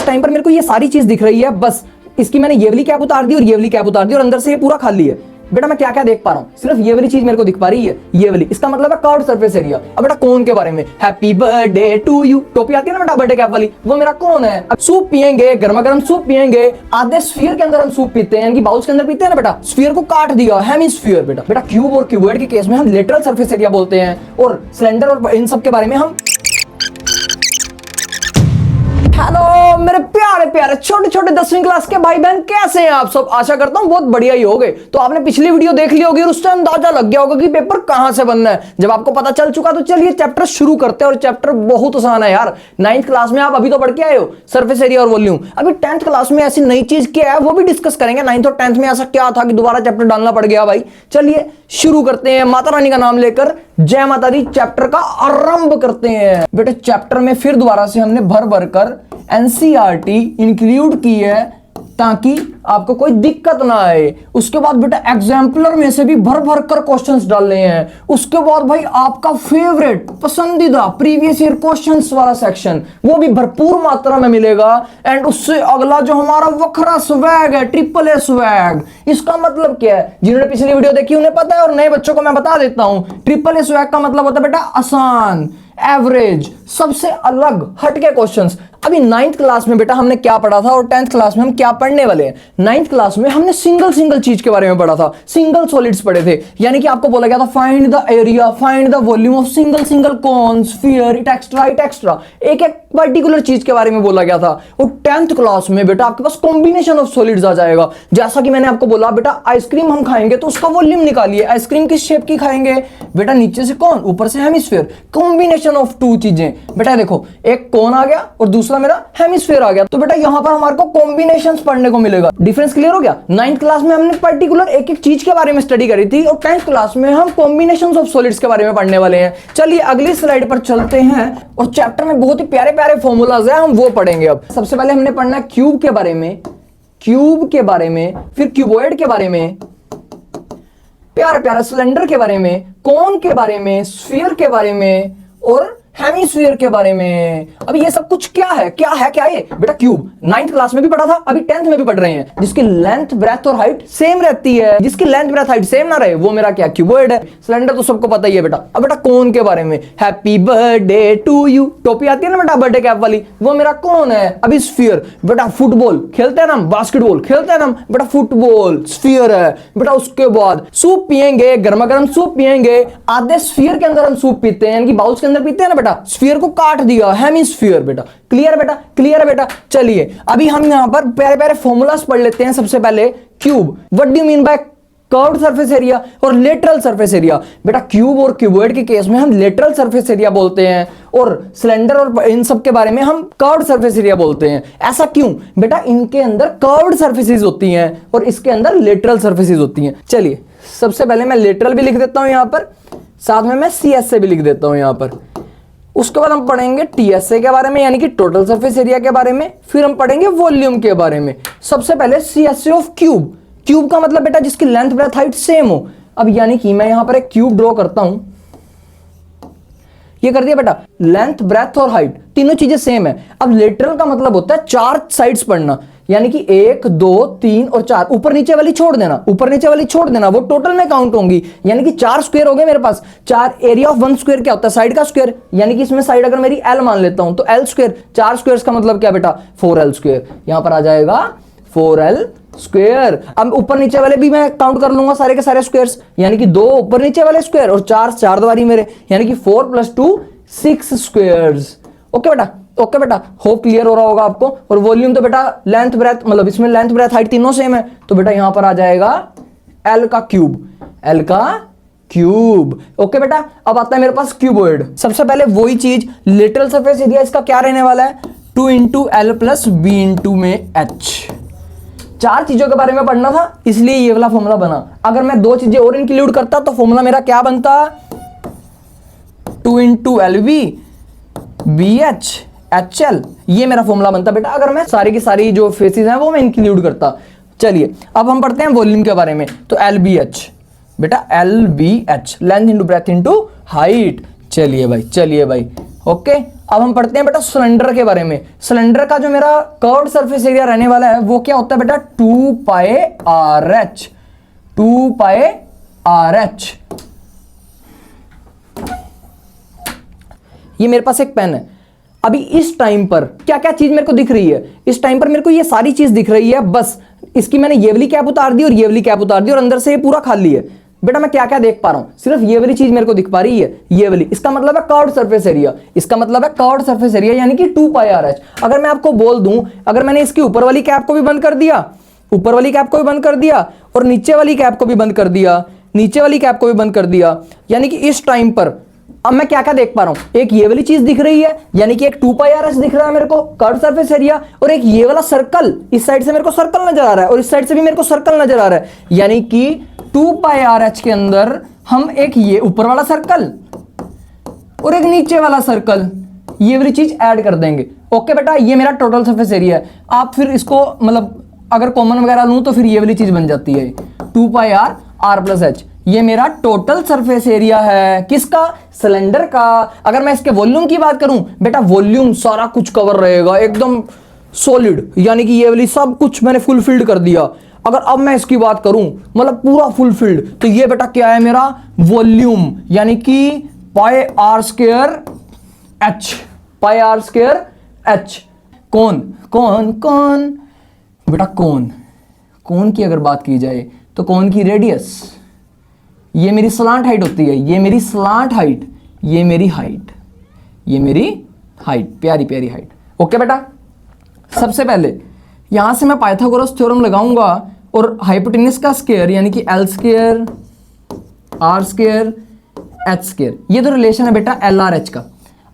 Time पर मेरे को ये सारी चीज दिख रही है, बस इसकी मैंने ये वाली कैप उतार दी और ये वाली कैप उतार दी और अंदर से ये पूरा खाली है। बेटा मैं क्या क्या देख पा रहा हूँ, सिर्फ ये वाली चीज मेरे को दिख पा रही है, ये वाली, इसका मतलब है कर्व्ड सरफेस एरिया। अब बेटा कोन के बारे में, हैप्पी बर्थडे टू यू, टोपी आती है ना बेटा बर्थडे कैप वाली, वो मेरा कोन है। अब सूप पियेंगे, गर्मा गर्म सूप पियेंगे, आधे स्फीयर के अंदर हम सूप पीते हैं, यानी बाउल्स के अंदर पीते हैं ना बेटा, स्फीयर को काट दिया, हेमिस्फीयर। बेटा क्यूब और क्यूबॉइड के केस में हम लेटरल सरफेस एरिया बोलते हैं, और सिलेंडर और इन सब के बारे में हम। हेलो मेरे प्यारे प्यारे छोटे छोटे 10वीं क्लास के भाई बहन, कैसे हैं आप सब? आशा करता हूं बहुत बढ़िया ही होंगे। तो आपने पिछली वीडियो देख ली होगी और उससे अंदाजा लग गया होगा कि पेपर कहां से बनना है। जब आपको पता चल चुका तो चलिए चैप्टर शुरू करते हैं। और चैप्टर बहुत आसान है यार। 9th क्लास में आप अभी तो पढ़ के आए हो सरफेस एरिया और वॉल्यूम। अभी 10th क्लास में ऐसी नई चीज क्या है वो भी डिस्कस करेंगे। 9th और 10th में ऐसा क्या था कि दोबारा चैप्टर डालना पड़ गया भाई। चलिए शुरू करते हैं, माता रानी का नाम लेकर जय माता दी चैप्टर का आरंभ करते हैं। बेटे चैप्टर में फिर दोबारा से हमने भर भर कर एनसीईआरटी इंक्लूड की है ताकि आपको कोई दिक्कत ना आए। उसके बाद बेटा एग्जाम्पलर में से भी भर भर कर क्वेश्चंस डालने हैं। उसके बाद भाई आपका फेवरेट पसंदीदा प्रीवियस ईयर क्वेश्चंस वाला सेक्शन वो भी भरपूर मात्रा में मिलेगा। एंड उससे अगला जो हमारा वखरा स्वैग है, ट्रिपल ए स्वैग, इसका मतलब क्या है? जिन्होंने पिछली वीडियो देखी उन्हें पता है, और नए बच्चों को मैं बता देता हूं। ट्रिपल ए स्वैग का मतलब होता है बेटा आसान, एवरेज, सबसे अलग हटके क्वेश्चंस। अभी 9th क्लास में बेटा हमने क्या पढ़ा था और 10th क्लास में हम क्या पढ़ने वाले हैं? 9th क्लास में हमने सिंगल चीज के बारे में पढ़ा था, सिंगल सॉलिड्स पढ़े थे। यानी कि आपको बोला गया था find the area, find the volume of single cone, sphere, it extra एक पर्टिकुलर चीज के बारे में बोला गया था। और 10th क्लास में बेटा आपके पास कॉम्बिनेशन ऑफ सॉलिड्स आ जाएगा। जैसा कि मैंने आपको बोला बेटा आइसक्रीम हम खाएंगे तो उसका वॉल्यूम निकालिए। आइसक्रीम किस शेप की खाएंगे? बेटा नीचे से कौन, ऊपर से हेमिस्फीयर। कॉम्बिनेशन ऑफ टू चीजें। बेटा देखो एक कोन आ गया और दूसरा मेरा हेमिस्फीयर आ गया, तो बेटा यहां पर हमारे को कॉम्बिनेशंस पढ़ने को मिलेगा। डिफरेंस क्लियर हो गया? 9th क्लास में हमने पर्टिकुलर एक एक चीज के बारे में स्टडी करी थी, और 10th क्लास में हम कॉम्बिनेशंस ऑफ सॉलिड्स के बारे में पढ़ने वाले हैं। चलिए अगली स्लाइड पर चलते हैं, और चैप्टर में बहुत ही प्यारे प्यारे फॉर्मूलाज है, हम वो पढ़ेंगे। अब सबसे पहले हमने पढ़ना है क्यूब के बारे में, फिर क्यूबॉइड के बारे में, प्यारे प्यारे सिलेंडर के बारे में, कोन के बारे में, स्फीयर के बारे में और हेमिस्फीयर के बारे में। अभी ये सब कुछ क्या है ये? बेटा क्यूब 9th क्लास में भी पढ़ा था, अभी 10th में भी पढ़ रहे हैं। जिसकी लेंथ ब्रेथ और हाइट सेम रहती है, जिसकी लेंथ ब्रेथ हाइट सेम ना रहे वो मेरा क्या, क्यूबॉइड है। सिलेंडर तो सबको पता ही है बेटा। अब बेटा कोन के बारे में, हैप्पी बर्थडे टू यू, टोपी आती है ना बेटा बर्थडे कैप वाली, वो मेरा कोन है। अभी स्फीयर, बेटा फुटबॉल खेलते हैं ना, बास्केटबॉल खेलते हैं ना, बेटा फुटबॉल स्फीयर है बेटा। उसके बाद सूप पियेंगे, गर्मा गर्म सूप पियेंगे, आधे स्फीयर के अंदर हम सूप पीते हैं, यानी कि बाउल्स के अंदर पीते हैं ना बेटा, स्फीयर को काट दिया, हेमिस्फीयर। बेटा क्लियर है बेटा। चलिए अभी हम यहां पर प्यारे प्यारे फॉर्मूलास पढ़ लेते हैं। सबसे पहले cube, what do you mean by curved surface area और लेटरल सरफेस एरिया? बेटा क्यूब और क्यूबॉइड के केस में हम लेटरल सरफेस एरिया बोलते हैं, और सिलेंडर और इन सब के बारे में हम कर्व्ड सरफेस एरिया बोलते हैं। ऐसा क्यों? बेटा इनके अंदर कर्व्ड सरफेसेस होती हैं और इसके अंदर लेटरल सरफेसेस होती हैं। चलिए सबसे पहले मैं लेटरल भी लिख देता हूं यहां पर, साथ में मैं सीएसए भी लिख देता हूं यहां पर। उसके बाद हम पढ़ेंगे टीएसए के बारे में, यानी कि टोटल सरफेस एरिया के बारे में। फिर हम पढ़ेंगे वॉल्यूम के बारे में। सबसे पहले सीएसए ऑफ क्यूब। क्यूब का मतलब बेटा जिसकी लेंथ ब्रेथ हाइट सेम हो। अब यानी कि मैं यहां पर एक क्यूब ड्रॉ करता हूं, ये कर दिया बेटा, लेंथ ब्रेथ और हाइट तीनों चीजें सेम है। अब लेटरल का मतलब होता है 4 साइड्स पढ़ना, यानी कि 1 2 3 और 4, ऊपर नीचे वाली छोड़ देना, वो टोटल में काउंट होंगी। यानी कि 4 स्क्वायर हो गए मेरे पास। 4 एरिया ऑफ 1 स्क्वायर क्या होता है? साइड का स्क्वायर, यानी कि इसमें साइड अगर मेरी L मान लेता हूं तो L स्क्वायर। 4 स्क्वायर का मतलब क्या बेटा? 4L square. यहां पर आ जाएगा 4L स्क्वायर। अब ऊपर नीचे वाले भी मैं काउंट कर लूंगा सारे के सारे स्क्वायर्स, यानी कि 2 ऊपर नीचे वाले स्क्वायर और 4 दीवारी मेरे, यानी कि 4 + 2 6 स्क्वायर्स। ओके बेटा, होप क्लियर हो रहा होगा आपको। और वॉल्यूम तो बेटा लेंथ ब्रेथ, मतलब इसमें लेंथ ब्रेथ हाइट तीनों सेम है, तो बेटा यहां पर आ जाएगा L का क्यूब। ओके बेटा, अब आता है मेरे पास क्यूबॉइड। सबसे पहले वही चीज, लेटरल सरफेस एरिया इसका क्या रहने वाला है? 2 × L + B × में H। 4 चीजों के बारे में पढ़ना था, इसलिए ये वाला फॉर्मूला बना। अगर मैं 2 चीजें और इंक्लूड करता तो फॉर्मूला मेरा क्या बनता? 2 × LB BH HL, ये मेरा फॉर्मूला बनता बेटा, अगर मैं सारी की सारी जो फेसेस हैं वो मैं इंक्लूड करता। चलिए अब हम पढ़ते हैं वॉल्यूम के बारे में। तो LBH बेटा, LBH length into breadth into height. चलिए भाई ओके। अब हम पढ़ते हैं बेटा सिलेंडर के बारे में। सिलेंडर का जो मेरा कर्व्ड सरफेस एरिया रहने वाला है वो क्या होता है बेटा, 2 pi are h, 2 pi R H. ये मेरे पास एक पेन है। अभी इस टाइम पर क्या क्या चीज मेरे को दिख रही है, इस टाइम पर मेरे को ये सारी चीज दिख रही है, बस इसकी मैंने ये वाली कैप उतार दी और ये वाली कैप उतार दी और अंदर से ये पूरा खाली है। बेटा मैं क्या क्या देख पा रहा हूं, सिर्फ ये वाली चीज मेरे को दिख पा रही है, ये वाली। इसका मतलब है कर्व्ड सरफेस एरिया, इसका मतलब है कर्व्ड सरफेस एरिया यानी कि 2 पाई आर एच। अगर मैं आपको बोल दूं, अगर मैंने इसकी ऊपर वाली कैप को भी बंद कर दिया, ऊपर वाली कैप को भी बंद कर दिया और नीचे वाली कैप को भी बंद कर दिया, नीचे वाली कैप को भी बंद कर दिया, यानी कि इस टाइम पर अब मैं क्या क्या देख पा रहा हूं, एक ये वाली चीज दिख रही है यानी कि एक 2 पाई आर एच दिख रहा है मेरे को कर्व्ड सरफेस एरिया, और एक ये वाला सर्कल, इस साइड से मेरे को सर्कल नजर आ रहा है और इस साइड से भी मेरे को सर्कल नजर आ रहा है, यानी कि 2 पाई आर एच के अंदर हम एक ये ऊपर वाला सर्कल और एक नीचे वाला सर्कल, ये वाली चीज ऐड कर देंगे। ओके बेटा, ये मेरा टोटल सरफेस एरिया है। आप फिर इसको मतलब अगर कॉमन वगैरह लूं तो फिर ये वाली चीज बन जाती है 2 pi are are plus H. ये मेरा टोटल सरफेस एरिया है, किसका, सिलेंडर का। अगर मैं इसके वॉल्यूम की बात करूं बेटा, वॉल्यूम सारा कुछ कवर रहेगा एकदम सॉलिड, यानी कि ये वाली सब कुछ मैंने फुल फिल्ड कर दिया। अगर अब मैं इसकी बात करूं मतलब पूरा फुल फिल्ड, तो ये बेटा क्या है मेरा वॉल्यूम, यानी कि pi are square h, pi are square h. कौन कौन कौन बेटा, कौन कौन की अगर बात की जाए तो कौन की रेडियस, ये मेरी स्लांट हाइट होती है, ये मेरी स्लांट हाइट, ये मेरी हाइट, ये मेरी हाइट, प्यारी प्यारी हाइट। ओके बेटा, सबसे पहले यहां से मैं पाइथागोरस थ्योरम लगाऊंगा और हाइपोटेनस का स्क्वायर यानी कि L square R square H square, ये तो रिलेशन है बेटा एल आर एच का।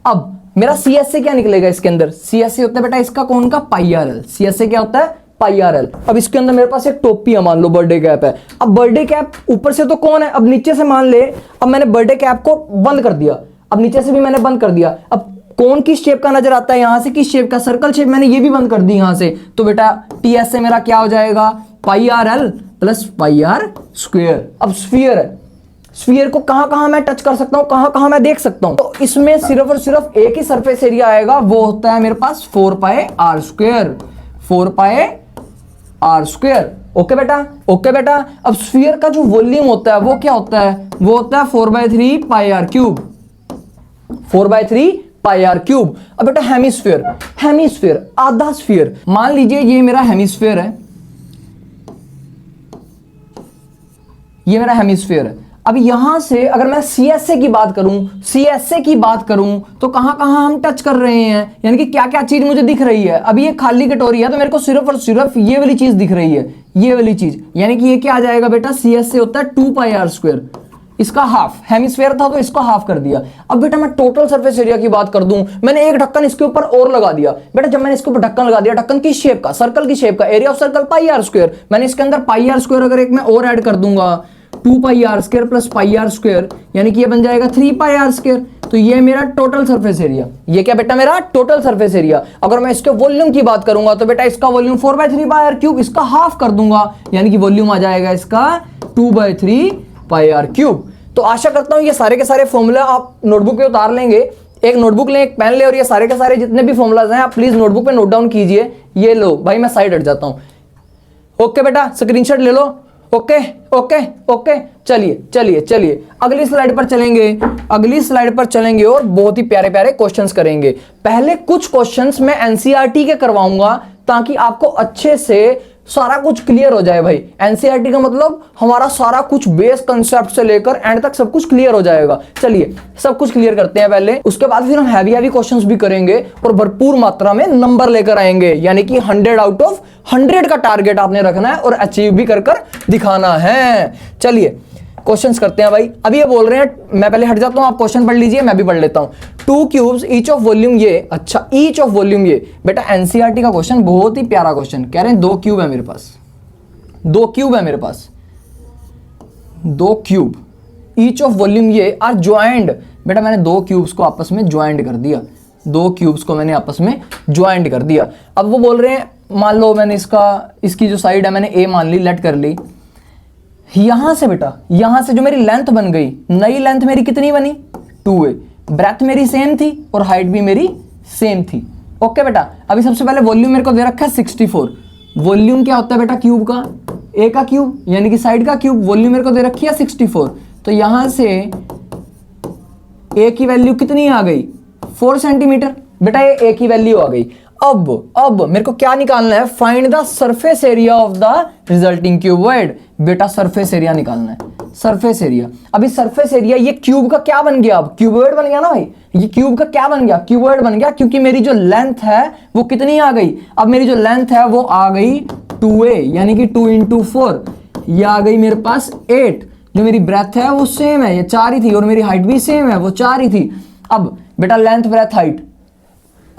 अब मेरा सी एस से क्या निकलेगा इसके अंदर, सी एस से होता है बेटा इसका कौन का, पाई आर एल। सी एस से क्या होता है, पाई आर एल। अब इसके अंदर मेरे पास एक टोपी है, मान लो बर्थडे कैप है। अब बर्थडे कैप ऊपर से तो कौन है, अब नीचे से मान ले, अब मैंने बर्थडे कैप को बंद कर दिया, अब नीचे से भी मैंने बंद कर दिया। अब कौन किस शेप का नजर आता है, यहां से किस शेप का, सर्कल शेप, मैंने ये भी बंद कर दी यहां से। तो बेटा टी एस से मेरा क्या हो जाएगा, pi are l plus pi are square. अब स्फीयर है, स्फीयर को कहां कहां मैं टच कर सकता हूं, कहां कहां मैं देख सकता हूं, तो इसमें सिर्फ और सिर्फ एक ही सरफेस एरिया आएगा, वो होता है मेरे पास 4 pi are square, 4 pi are square. Okay बेटा, ओके बेटा। अब स्फीयर का जो वॉल्यूम होता है वो क्या होता है, वो होता है 4/3 pi r cube, 4/3 pi r cube. अब बेटा हेमिस्फीयर, हेमिस्फीयर आधा स्फीयर, मान लीजिए ये मेरा हेमिस्फीयर है, ये मेरा हेमिस्फीयर है। अब यहां से अगर मैं सीएसए की बात करूं, सीएसए की बात करूं तो कहां कहां हम टच कर रहे हैं, यानी कि क्या क्या चीज मुझे दिख रही है। अभी ये खाली कटोरी है तो मेरे को सिर्फ और सिर्फ ये वाली चीज दिख रही है, ये वाली चीज, यानी कि ये क्या आ जाएगा बेटा, सीएसए होता है 2 पाई आर स्क्वायर, इसका हाफ, हेमिस्फीयर था तो इसको हाफ कर दिया। अब बेटा मैं टोटल सरफेस एरिया की बात कर दूं, मैंने एक ढक्कन इसके ऊपर और लगा दिया। बेटा जब मैंने इसके ऊपर ढक्कन लगा दिया, ढक्कन किस शेप का, सर्कल की शेप का, area of circle pi are square, मैंने इसके अंदर पाई आर स्क्वायर अगर एक मैं और ऐड कर दूंगा, 2 pi are square plus pi are square, यानी कि ये बन जाएगा 3 पाई आर स्क्वायर। तो ये मेरा टोटल सरफेस एरिया, ये क्या बेटा मेरा टोटल सरफेस एरिया। अगर मैं इसके वॉल्यूम की बात करूंगा तो बेटा इसका वॉल्यूम 4/3 पाई आर क्यूब, इसका हाफ कर दूंगा, यानी कि वॉल्यूम आ जाएगा इसका 2/3 पाई आर क्यूब। तो आशा करता हूं ये सारे के सारे फॉर्मूला आप नोटबुक पे उतार लेंगे। एक नोटबुक लें, एक पेन ले और ये सारे के सारे जितने भी फॉर्मूलाज हैं आप प्लीज नोटबुक पे नोट डाउन कीजिए। ये लो भाई, मैं साइड हट जाता हूं। ओके बेटा, स्क्रीनशॉट ले लो। ओके ओके ओके, चलिए चलिए चलिए अगली स्लाइड पर चलेंगे, अगली स्लाइड पर चलेंगे और बहुत ही प्यारे प्यारे क्वेश्चंस करेंगे। पहले कुछ क्वेश्चंस मैं एनसीईआरटी के करवाऊंगा ताकि आपको अच्छे से सारा कुछ क्लियर हो जाए। भाई एनसीईआरटी का मतलब हमारा सारा कुछ बेस कंसेप्ट से लेकर एंड तक सब कुछ क्लियर हो जाएगा। चलिए सब कुछ क्लियर करते हैं पहले, उसके बाद फिर हम हैवी हैवी क्वेश्चंस भी करेंगे और भरपूर मात्रा में नंबर लेकर आएंगे, यानी कि 100 आउट ऑफ 100 का टारगेट आपने रखना है और अचीव भी कर दिखाना है। चलिए क्वेश्चंस करते हैं भाई। अभी ये बोल रहे हैं, मैं पहले हट जाता हूं, आप क्वेश्चन पढ़ लीजिए, मैं भी पढ़ लेता हूं। 2 क्यूब्स ईच ऑफ वॉल्यूम ये, अच्छा ईच ऑफ वॉल्यूम ये, बेटा एनसीईआरटी का क्वेश्चन, बहुत ही प्यारा क्वेश्चन। कह रहे हैं 2 क्यूब है मेरे पास, 2 क्यूब है मेरे पास, 2 क्यूब ईच ऑफ वॉल्यूम ये आर ज्वाइंट। बेटा मैंने 2 क्यूब्स को आपस में ज्वाइंट कर दिया, 2 क्यूब्स को मैंने आपस में ज्वाइंट कर दिया। अब वो बोल रहे हैं, मान लो मैंने इसकी जो साइड है मैंने ए मान ली, लेट कर ली। यहां से बेटा, यहां से जो मेरी लेंथ बन गई, नई लेंथ मेरी कितनी बनी, 2a, ब्रेथ मेरी सेम थी और हाइट भी मेरी सेम थी। ओके बेटा, अभी सबसे पहले वॉल्यूम मेरे को दे रखा है 64। वॉल्यूम क्या होता है बेटा? क्यूब का ए का क्यूब यानी कि साइड का क्यूब। वॉल्यूम मेरे को दे रखी है 64, तो यहां से ए की वैल्यू कितनी आ गई? 4 सेंटीमीटर। बेटा ये ए की वैल्यू आ गई। अब मेरे को क्या निकालना है? Find the surface area of the resulting cuboid. बेटा सरफेस एरिया निकालना है, सरफेस एरिया। अभी सरफेस एरिया ये क्यूब का क्या बन गया? अब क्यूबॉइड बन गया ना भाई, ये क्यूब का क्या बन गया? क्यूबॉइड बन गया, क्योंकि मेरी जो लेंथ है वो कितनी आ गई? अब मेरी जो लेंथ है वो आ गई 2a यानी कि 2 × 4, ये आ गई मेरे पास 8। जो मेरी ब्रेथ है वो सेम है, ये 4 ही थी, और मेरी हाइट भी सेम है, वो 4 ही थी। अब बेटा लेंथ ब्रेथ हाइट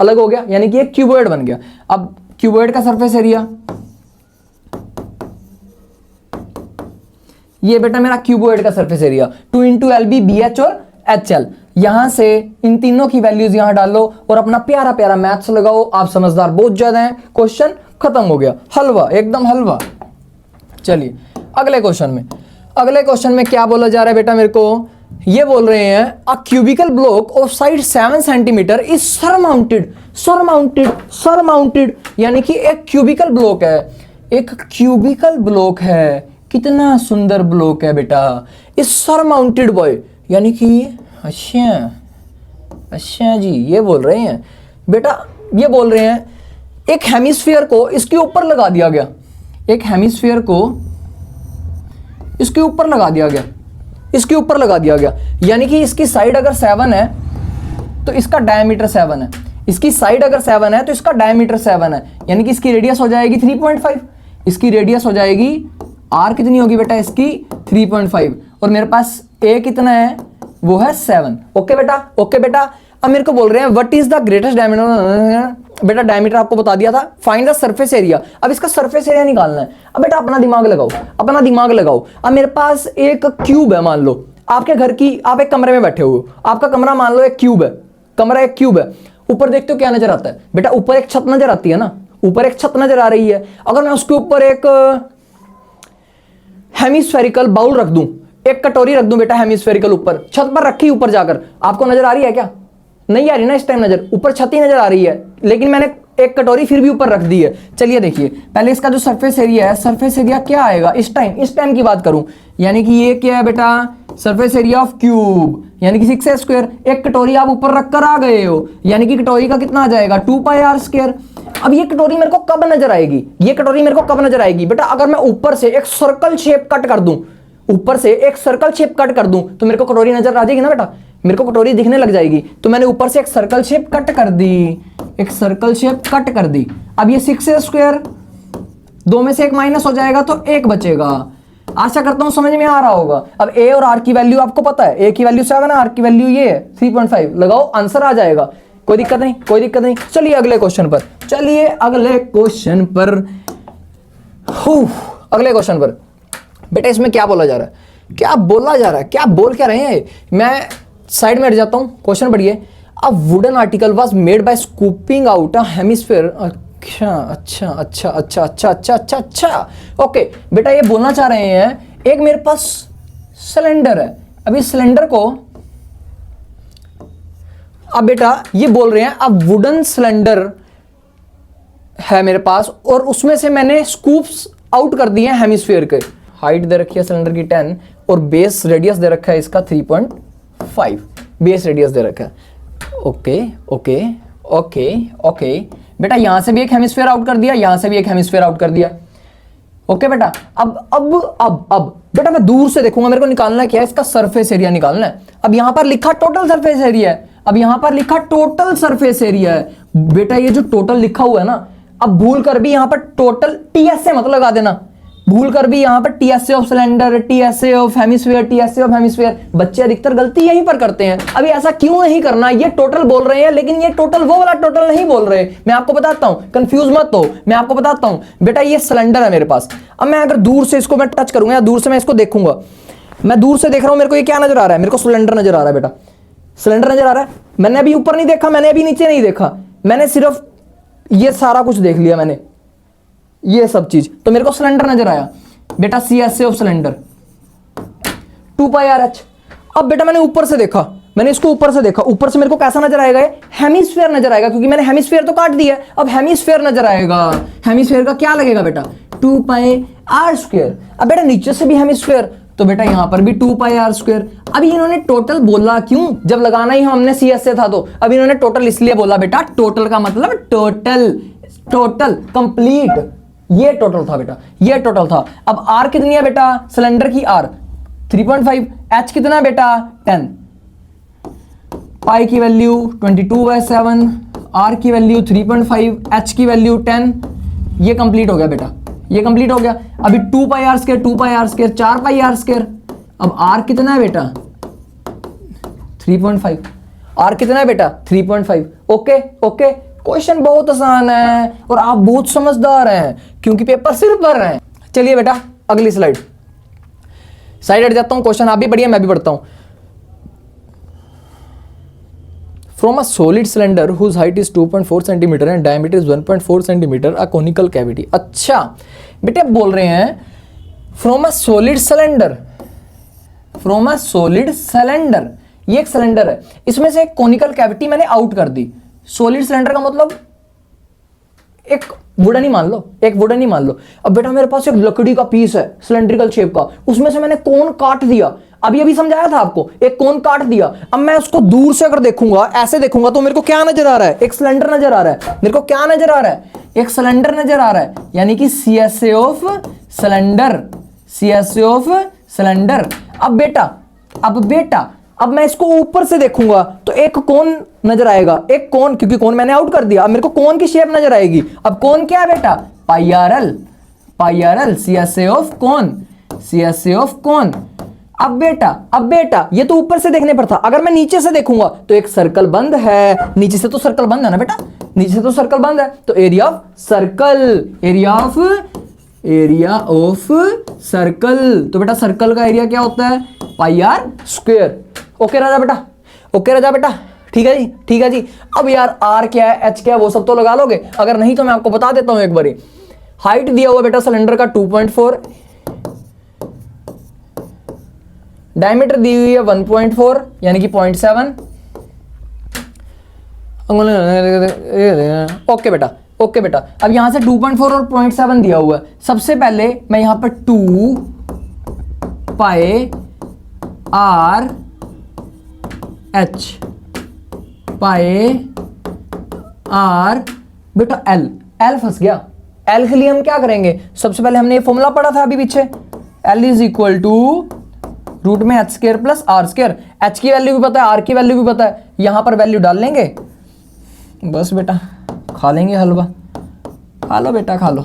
अलग हो गया, यानी कि एक क्यूबॉइड बन गया। अब क्यूबॉइड का सरफेस एरिया, ये बेटा मेरा क्यूबॉइड का सरफेस एरिया 2 × LB BH और HL। यहां से इन तीनों की वैल्यूज यहां डालो और अपना प्यारा प्यारा मैथ्स लगाओ। आप समझदार बहुत ज्यादा हैं। क्वेश्चन खत्म हो गया, हलवा एकदम हलवा। चलिए अगले क्वेश्चन में क्या बोला जा रहा है बेटा? मेरे को ये बोल रहे हैं a cubical block of side 7 centimetre is surmounted, यानी कि एक क्यूबिकल ब्लॉक है, एक क्यूबिकल ब्लॉक है। कितना सुंदर ब्लॉक है बेटा, इस सरमाउंटेड बॉय, यानी कि अच्छा जी, ये बोल रहे हैं बेटा, ये बोल रहे हैं एक हेमिस्फीयर को इसके ऊपर लगा दिया गया, एक हेमिस्फीयर को इसके ऊपर लगा दिया गया, इसके ऊपर लगा दिया गया, यानी कि इसकी साइड अगर 7 है तो इसका डायमीटर 7 है, इसकी साइड अगर 7 है तो इसका डायमीटर 7 है, यानी कि इसकी रेडियस हो जाएगी 3.5, इसकी रेडियस हो जाएगी आर कितनी होगी बेटा? इसकी 3.5, और मेरे पास ए कितना है? वो है 7। ओके बेटा, ओके बेटा। अब मेरे को बोल रहे हैं what is the greatest diameter. बेटा डायमीटर आपको बता दिया था। फाइंड द सरफेस एरिया, अब इसका सरफेस एरिया निकालना है। अब बेटा अपना दिमाग लगाओ, अपना दिमाग लगाओ। अब मेरे पास एक क्यूब है, मान लो आपके घर की, आप एक कमरे में बैठे हो, आपका कमरा मान लो एक क्यूब है, कमरा एक क्यूब है। ऊपर देखते हो क्या नजर आता है बेटा? ऊपर एक छत नजर आती है ना, ऊपर एक छत नजर आ रही है। अगर मैं उसके ऊपर एक हेमिस्फेरिकल बाउल रख दूं, एक कटोरी रख दूं बेटा हेमिस्फेरिकल, ऊपर छत पर रखी, ऊपर जाकर आपको नजर आ रही है क्या? नहीं आ रही ना इस टाइम नजर, ऊपर छत ही नजर आ रही है, लेकिन मैंने एक कटोरी फिर भी ऊपर रख दी है। चलिए देखिए पहले इसका जो सरफेस एरिया है, सरफेस एरिया क्या आएगा इस टाइम की बात करूं, यानी कि ये क्या है बेटा? सरफेस एरिया ऑफ क्यूब, यानी कि 6a²। एक कटोरी आप ऊपर रखकर आ गए हो, यानी कि कटोरी का कितना आ जाएगा? 2πr²। अब ये कटोरी मेरे को कब नजर आएगी? ये कटोरी मेरे को कब नजर आएगी बेटा? अगर मैं ऊपर से एक सर्कल शेप कट कर दूं, ऊपर से एक सर्कल शेप कट कर दूं तो मेरे को कटोरी नजर आ जाएगी ना बेटा, मेरे को कटोरी दिखने लग जाएगी। तो मैंने ऊपर से एक सर्कल शेप कट कर दी, एक सर्कल शेप कट कर दी। अब ये 6a², 2 में से 1 माइनस हो जाएगा तो 1 बचेगा। आशा करता हूं समझ में आ रहा होगा। अब ए और आर की वैल्यू आपको पता है, ए की वैल्यू 7 है, आर की वैल्यू ये है 3.5। लगाओ, आंसर आ जाएगा, कोई दिक्कत नहीं, कोई दिक्कत नहीं। चलिए अगले क्वेश्चन पर, चलिए अगले क्वेश्चन पर। अगले क्वेश्चन पर बेटा इसमें क्या बोला जा रहा है? क्या बोला जा रहा है? क्या बोल क्या रहे हैं? मैं साइड में हट जाता हूं, क्वेश्चन पढ़िए। A wooden article was made by scooping out a hemisphere. अच्छा। ओके बेटा ये बोलना चाह रहे हैं एक मेरे पास सिलेंडर है। अभी सिलेंडर को, अब बेटा ये बोल रहे हैं अब वुडन सिलेंडर है मेरे पास, और उसमें से मैंने स्कूप्स आउट कर दिए हैं हेमिस्फीयर के। हाइट दे रखी है सिलेंडर की 10 और बेस रेडियस दे रखा है इसका 3.5, बेस रेडियस दे रखा है। ओके बेटा यहां से भी एक हेमिस्फीयर आउट कर दिया, यहां से भी एक हेमिस्फीयर आउट कर दिया। ओके बेटा अब बेटा मैं दूर से देखूंगा, मेरे को निकालना है क्या? इसका सरफेस एरिया निकालना है। अब यहां पर लिखा टोटल सरफेस एरिया है, अब यहां पर लिखा टोटल सरफेस एरिया है। बेटा ये जो टोटल लिखा हुआ है ना, अब भूल कर भी यहां पर टोटल टीएसए मत लगा देना, भूल कर भी यहां पर TSA of cylinder, TSA of hemisphere, TSA of hemisphere. बच्चे अधिकतर गलती यहीं पर करते हैं। अभी ऐसा क्यों नहीं करना? ये टोटल बोल रहे हैं लेकिन ये टोटल वो वाला टोटल नहीं बोल रहे। मैं आपको बताता हूं, कंफ्यूज मत हो, मैं आपको बताता हूं। बेटा ये सिलेंडर है मेरे पास, अब मैं अगर दूर से इसको मैं टच करूंगा या दूर से मैं इसको देखूंगा, मैं दूर से देख रहा हूं, मेरे को ये क्या नजर आ रहा है? मेरे को सिलेंडर नजर आ रहा है बेटा, सिलेंडर नजर आ रहा है। मैंने अभी ऊपर नहीं देखा, मैंने अभी नीचे नहीं देखा, मैंने सिर्फ ये सारा कुछ देख लिया, मैंने ये सब चीज, तो मेरे को सिलेंडर नजर आया बेटा। CSA of cylinder 2πRH। अब बेटा मैंने ऊपर से देखा, मैंने इसको ऊपर से देखा, ऊपर से मेरे को कैसा नजर आएगा, हेमिस्फीयर नजर आएगा, क्योंकि मैंने हेमिस्फीयर तो काट दिया। अब हेमिस्फीयर नजर आएगा, हेमिस्फीयर का क्या लगेगा बेटा, 2 पाई आर स्क्वायर। अब बेटा नीचे से भी हेमिस्फीयर, तो बेटा यहां पर भी 2 पाई आर स्क्वायर। अभी इन्होंने टोटल बोला क्यों, जब लगाना ही हमने सी एस से था, तो अब इन्होंने टोटल इसलिए बोला बेटा, टोटल का मतलब टोटल, टोटल कंप्लीट, ये टोटल था बेटा, ये टोटल था। अब आर कितनी है बेटा, सिलेंडर की आर 3.5, एच कितना बेटा 10, पाई की वैल्यू 22/7, आर की वैल्यू 3.5, एच की वैल्यू 10। ये कंप्लीट हो गया बेटा, ये कंप्लीट हो गया। अभी 2 pi are square, 2 pi are square, 4 pi are square. अब आर कितना है बेटा 3.5, आर कितना है बेटा 3.5। ओके ओके, क्वेश्चन बहुत आसान है और आप बहुत समझदार हैं, क्योंकि पेपर सिर्फ भर रहे हैं। चलिए बेटा अगली स्लाइड, साइड हट जाता हूं, क्वेश्चन आप भी पढ़िए मैं भी पढ़ता हूं। From a solid cylinder whose height is 2.4 centimeter and diameter is 1.4 centimeter, a conical cavity। अच्छा बेटे बोल रहे हैं from a solid cylinder, from a solid cylinder, ये एक सिलेंडर है, इसमें से एक कोनिकल कैविटी मैंने आउट कर दी। सॉलिड सिलेंडर का मतलब एक वुडन ही मान लो, एक वुडन ही मान लो। अब बेटा मेरे पास एक लकड़ी का पीस है सिलेंड्रिकल शेप का, उसमें से मैंने कोन काट दिया, अभी अभी समझाया था आपको, एक कोन काट दिया। अब मैं उसको दूर से अगर देखूंगा, ऐसे देखूंगा, तो मेरे को क्या नजर आ रहा है, एक सिलेंडर नजर आ रहा है। मेरे को क्या नजर आ रहा है, एक सिलेंडर नजर आ रहा है, यानी कि CSA of cylinder, CSA of cylinder. अब बेटा अब मैं इसको ऊपर से देखूंगा तो एक कोन नजर आएगा, एक कोन, क्योंकि कोन मैंने आउट कर दिया, अब मेरे को कोन की शेप नजर आएगी। अब कोन क्या है बेटा, pi are l, CSA of cone, CSA of cone. अब बेटा ये तो ऊपर से देखने पर था, अगर मैं नीचे से देखूंगा तो एक सर्कल बंद है, नीचे से तो सर्कल बंद है ना बेटा, नीचे से तो सर्कल बंद है, तो area of circle, area of circle, तो बेटा सर्कल का एरिया क्या होता है, पाई आर स्क्वायर। ओके राजा बेटा, ओके राजा बेटा, ठीक है जी, ठीक है जी। अब यार आर क्या है, एच क्या है, वो सब तो लगा लोगे, अगर नहीं तो मैं आपको बता देता हूं एक बारी। हाइट दिया हुआ बेटा सिलेंडर का 2.4, डायमीटर दी हुई है 1.4 यानी कि 0.7। ओके बेटा, ओके बेटा। अब यहां से 2.4 और 0.7 दिया हुआ है। सबसे पहले मैं यहां पर 2 pi R H, pi are बेटा एल, एल फंस गया। एल के लिए हम क्या करेंगे, सबसे पहले हमने ये फॉर्मूला पढ़ा था अभी पीछे, l is equal to root में h square plus r square. H की वैल्यू भी पता है, आर की वैल्यू भी पता है, यहां पर वैल्यू डाल लेंगे, बस बेटा खा लेंगे हलवा। खा लो बेटा, खा लो,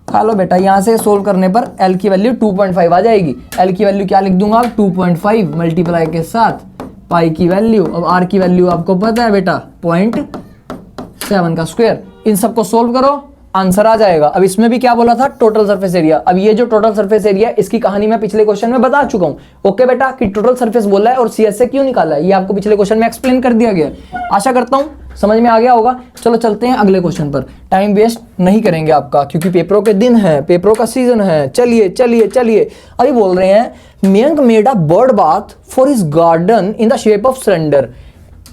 खा लो बेटा। यहां से सोल्व करने पर एल की वैल्यू 2.5 आ जाएगी। एल की वैल्यू क्या लिख दूंगा, 2.5 मल्टीप्लाई के साथ पाई की वैल्यू, अब आर की वैल्यू आपको पता है बेटा 0.7 का स्क्वायर। इन सबको सोल्व करो, आंसर आ जाएगा। अब इसमें भी क्या बोला था, टोटल सरफेस एरिया। अब ये जो टोटल सरफेस एरिया है, इसकी कहानी मैं पिछले क्वेश्चन में बता चुका हूं। ओके बेटा, कि टोटल सरफेस बोला है और सीएस से क्यों निकाला है, ये आपको पिछले क्वेश्चन में एक्सप्लेन कर दिया गया। आशा करता हूं समझ में आ गया होगा। चलो चलते हैं अगले क्वेश्चन पर, टाइम वेस्ट नहीं करेंगे आपका, क्योंकि पेपरों के दिन है, पेपरों का सीजन है। चलिए चलिए चलिए, अभी बोल रहे हैं Mayank made a bird bath for his garden in the shape of cylinder,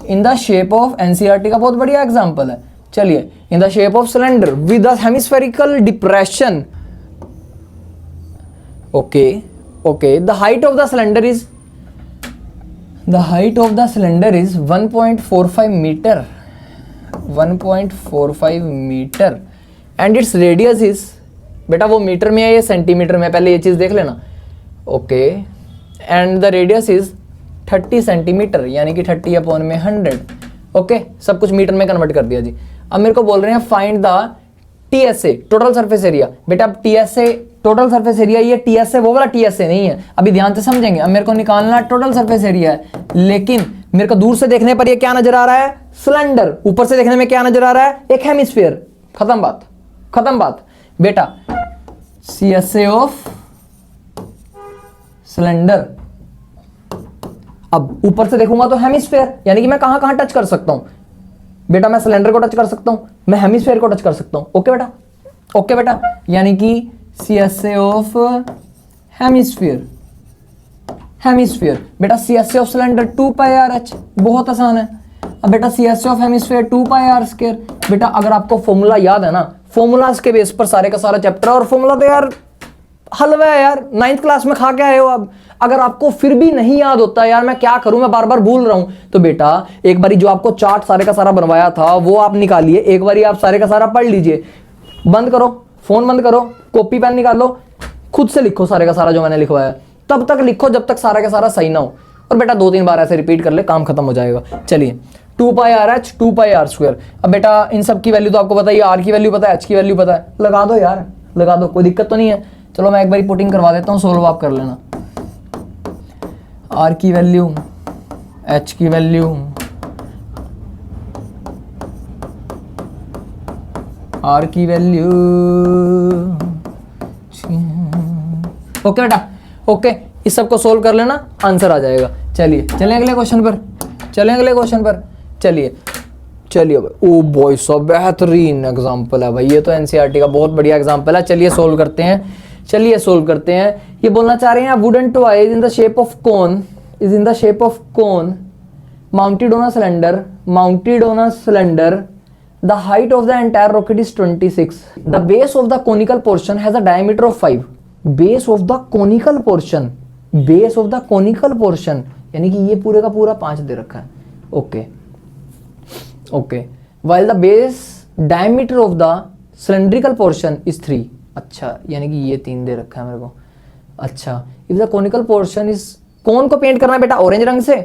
in the shape of, NCERT का बहुत बढ़िया एग्जाम्पल है। चलिए, इन the shape of cylinder with a hemispherical depression. Okay okay, the height of the cylinder is, the height of the cylinder is 1.45 meter, 1.45 meter and its radius is, बेटा वो metre में है या सेंटीमीटर में, पहले ये चीज देख लेना। Okay, and the radius is 30 centimetre यानी कि 30/100। ओके, सब कुछ मीटर में कन्वर्ट कर दिया जी। अब मेरे को बोल रहे हैं find the TSA, total surface area. बेटा अब टीएसए टोटल सरफेस एरिया, ये टीएसए वो वाला टीएसए नहीं है, अभी ध्यान से समझेंगे। अब मेरे को निकालना टोटल सरफेस एरिया है, लेकिन मेरे को दूर से देखने पर ये क्या नजर आ रहा है, सिलेंडर। ऊपर से देखने में क्या नजर आ रहा है, एक हेमिस्फीयर। खत्म बात, खत्म बात बेटा। सीएसए ऑफ सिलेंडर, अब ऊपर से देखूंगा तो हेमिस्फीयर, यानी कि मैं कहां कहां टच कर सकता हूं बेटा, मैं सिलेंडर को टच कर सकता हूं, मैं हेमिस्फीयर को टच कर सकता हूं। ओके बेटा, ओके बेटा, यानी कि सीएसए ऑफ हेमिस्फीयर, हेमिस्फीयर, बेटा CSA of cylinder 2 pi are H, बहुत आसान है। अब बेटा CSA of hemisphere 2 pi are square. बेटा अगर आपको फॉर्मूला याद है ना, फॉर्मूलाज के बेस पर सारे का सारा चैप्टर, और फॉर्मूला तो यार हलवा है यार, 9th क्लास में खा के आए हो आप। अगर आपको फिर भी नहीं याद होता यार, मैं क्या करूं, मैं बार बार भूल रहा हूं, तो बेटा एक बारी जो आपको चार्ट सारे का सारा बनवाया था वो आप निकालिए, एक बारी आप सारे का सारा पढ़ लीजिए। बंद करो, फोन बंद करो, कॉपी पेन निकालो, खुद से लिखो सारे का सारा जो मैंने लिखवाया, तब तक लिखो जब तक सारा का सारा सही ना हो। और बेटा 2-3 बार ऐसे रिपीट कर ले, काम खत्म हो जाएगा। चलिए 2 pi are h 2 pi are square. अब बेटा इन सब की वैल्यू तो आपको पता ही है, आर की वैल्यू पता है, एच की वैल्यू पता है, लगा दो यार, लगा दो, कोई दिक्कत तो नहीं है। चलो मैं एक बार पुटिंग करवा देता हूँ, सोल्व आप कर लेना। आर की वैल्यू, एच की वैल्यू, आर की वैल्यू, ओके बेटा, ओके, इस सब को सोल्व कर लेना, आंसर आ जाएगा। चलिए चलें अगले क्वेश्चन पर, चलें अगले क्वेश्चन पर। चलिए चलिए भाई, ओ बॉय साहब बेहतरीन एग्जाम्पल है भाई, ये तो एनसीईआरटी का बहुत बढ़िया एग्जाम्पल है। चलिए सोल्व करते हैं, चलिए सोल्व करते हैं। ये बोलना चाह रहे हैं wooden toy is in the shape of cone, is in the shape of cone, mounted on a cylinder, mounted on a cylinder, the height of the entire rocket is 26, the base of the conical portion has a diameter of 5, base of the conical portion, base of the conical portion यानी कि ये पूरे का पूरा 5 दे रखा है। Okay okay, while the base diameter of the cylindrical portion is 3, अच्छा यानी कि ये 3 दे रखा है मेरे को। अच्छा, if the conical portion is, कोन को पेंट करना है बेटा ऑरेंज रंग से,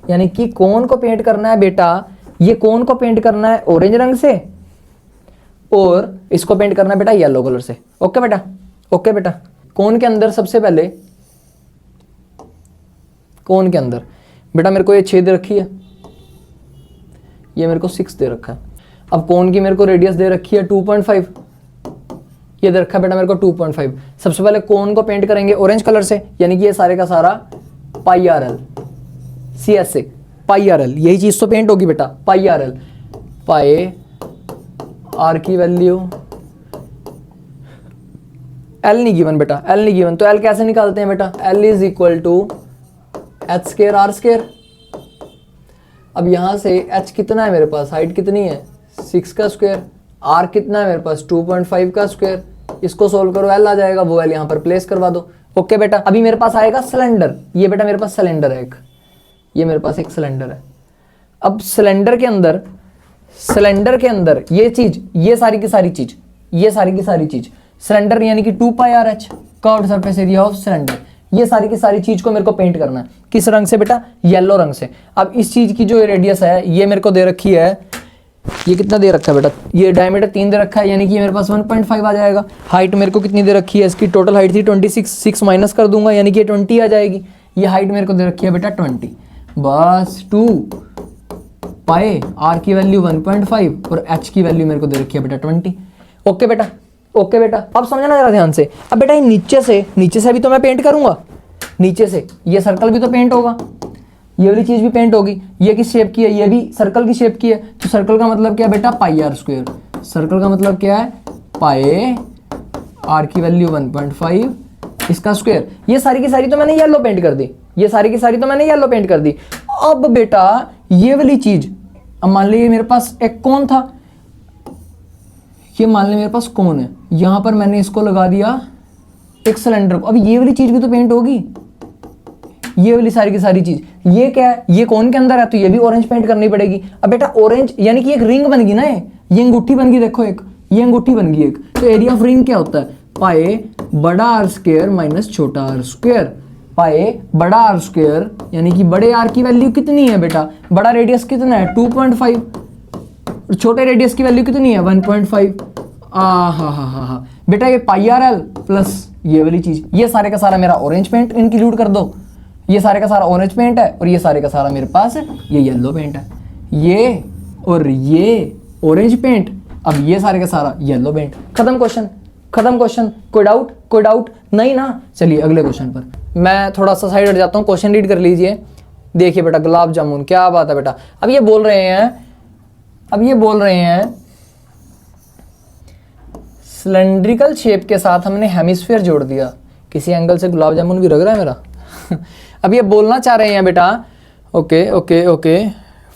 यानी कि कोन को पेंट करना है बेटा, ये कोन को पेंट करना है ऑरेंज रंग से, और इसको पेंट करना है बेटा येलो कलर से। ओके बेटा, ओके बेटा। कोन के अंदर सबसे पहले, कोन के अंदर बेटा मेरे को ये 6 दे रखी है, ये मेरे को 6 दे रखा है। अब कोन की मेरे को रेडियस दे रखी है 2.5, ये दे रखा है बेटा मेरे को 2.5। सबसे पहले कोन को पेंट करेंगे ऑरेंज कलर से, यानी कि ये सारे का सारा pi are L, CSA pi are L, यही चीज तो पेंट होगी बेटा, pi are L, pi R की वैल्यू, एल नहीं गिवन बेटा, एल नहीं गिवन, तो एल कैसे निकालते हैं बेटा, L is equal to H square R square. अब यहां से एच कितना है मेरे पास, हाइट कितनी है 6 का स्क्वायर, आर कितना है मेरे पास 2.5 का स्क्वायर, इसको सोल्व करो एल आ जाएगा, वो एल यहां पर प्लेस करवा दो। ओके बेटा, अभी मेरे पास आएगा सिलेंडर, ये बेटा मेरे पास सिलेंडर है एक, ये मेरे पास एक सिलेंडर है। अब सिलेंडर के अंदर, सिलेंडर के अंदर ये चीज, ये सारी की सारी चीज, ये सारी की सारी चीज, सिलेंडर यानी कि 2 pi are h curved surface area of cylinder, ये सारी की सारी चीज को मेरे को पेंट करना है, किस रंग से बेटा, येलो रंग से। अब इस चीज की जो रेडियस है ये मेरे को दे रखी है, ये कितना दे रखा है बेटा, ये डायमीटर 3 दे रखा है, यानी कि ये मेरे पास 1.5 आ जाएगा। हाइट मेरे को कितनी दे रखी है, इसकी टोटल हाइट थी 26, 6 माइनस कर दूंगा यानी कि 20 आ जाएगी। ये हाइट मेरे को दे रखी है बेटा 20, बस 2 पाई, आर की वैल्यू 1.5 और एच की वैल्यू मेरे को दे रखी है बेटा 20। ओके बेटा, ओके बेटा। अब समझना जरा ध्यान से। अब बेटा ये नीचे से भी तो मैं पेंट करूंगा, नीचे से ये सर्कल भी तो पेंट होगा, ये वाली चीज भी पेंट होगी। ये किस शेप की है, ये भी सर्कल की शेप की है, तो सर्कल का मतलब क्या है बेटा, पाई आर स्क्वायर। सर्कल का मतलब क्या है, पाई, आर की वैल्यू 1.5, इसका स्क्वायर। ये सारी की सारी तो मैंने येलो पेंट कर दी, ये सारी की सारी तो मैंने येलो पेंट कर दी। अब बेटा ये वाली चीज, अब मान लीजिए मेरे पास एक कोन था, ये मान लीजिए मेरे पास कोन है, यहां पर मैंने इसको लगा दिया एक सिलेंडर को। अब ये वाली चीज भी तो पेंट होगी, ये वाली सारी की सारी चीज। ये क्या है, ये कोन के अंदर है, तो ये भी ऑरेंज पेंट करनी पड़ेगी। अब बेटा ऑरेंज यानी कि एक रिंग बन गई ना, ये अंगूठी बन गई, देखो एक ये अंगूठी बन गई एक। तो एरिया ऑफ रिंग क्या होता है, पाई बड़ा आर स्क्वायर माइनस छोटा आर स्क्वायर। पाई बड़ा आर स्क्वायर यानी कि बड़े आर की वैल्यू कितनी है बेटा, बड़ा रेडियस कितना है 2.5, और छोटे रेडियस की वैल्यू कितनी है 1.5। हा बेटा ये पाई आर एल प्लस ये वाली चीज, ये सारे का सारा मेरा ऑरेंज पेंट इंक्लूड कर दो। ये सारे का सारा ऑरेंज पेंट है और ये सारे का सारा मेरे पास ये येलो पेंट है, ये और ये ऑरेंज पेंट, अब ये सारे का सारा येलो पेंट। खत्म क्वेश्चन, खत्म क्वेश्चन। कोई डाउट, कोई डाउट नहीं ना। चलिए अगले क्वेश्चन पर मैं थोड़ा सा साइड हट जाता हूँ, क्वेश्चन रीड कर लीजिए। देखिए बेटा गुलाब जामुन, क्या बात है बेटा। अब ये बोल रहे हैं सिलेंड्रिकल शेप के साथ हमने हेमिस्फीयर जोड़ दिया। किसी एंगल से गुलाब जामुन भी लग रहा है मेरा अब ये बोलना चाह रहे हैं बेटा, okay okay okay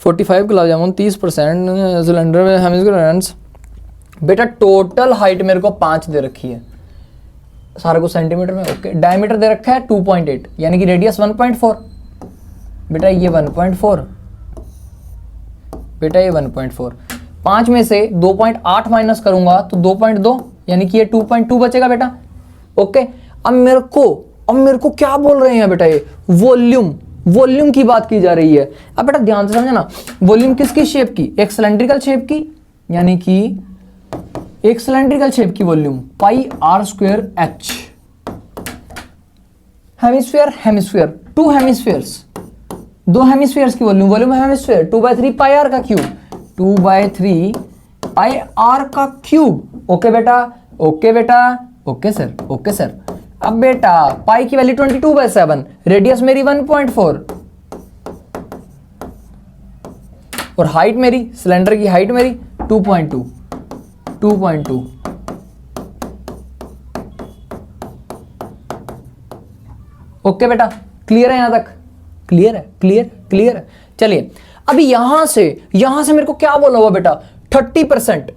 45 gulab jamun 30% cylinder में हेमिस्फीयर। बेटा टोटल हाइट मेरे को 5 दे रखी है, सारे को सेंटीमीटर में। ओके डायमीटर दे रखा है 2.8 यानी कि रेडियस 1.4। बेटा ये 1.4, बेटा ये 1.4। 5 में से 2.8 माइनस करूंगा तो 2.2 यानी कि ये 2.2 बचेगा बेटा। ओके अब मेरे को क्या बोल रहे हैं बेटा, ये वॉल्यूम की बात की जा रही है। अब बेटा ध्यान से समझना, वॉल्यूम किसकी शेप की, एक सिलेंड्रिकल शेप की, यानी कि एक सिलेंड्रिकल शेप की volume pi are square H. Hemisphere 2 hemispheres, 2 hemispheres की वॉल्यूम हेमिस्फीयर 2/3 पाई आर का क्यूब, 2/3 पाई आर का क्यूब। ओके बेटा, ओके बेटा, ओके सर। अब बेटा पाई की वैल्यू 22/7, रेडियस मेरी 1.4 और हाइट मेरी, सिलेंडर की हाइट मेरी 2.2। ओके बेटा क्लियर है यहां तक, क्लियर है। चलिए अभी यहां से मेरे को क्या बोला हुआ बेटा, 30%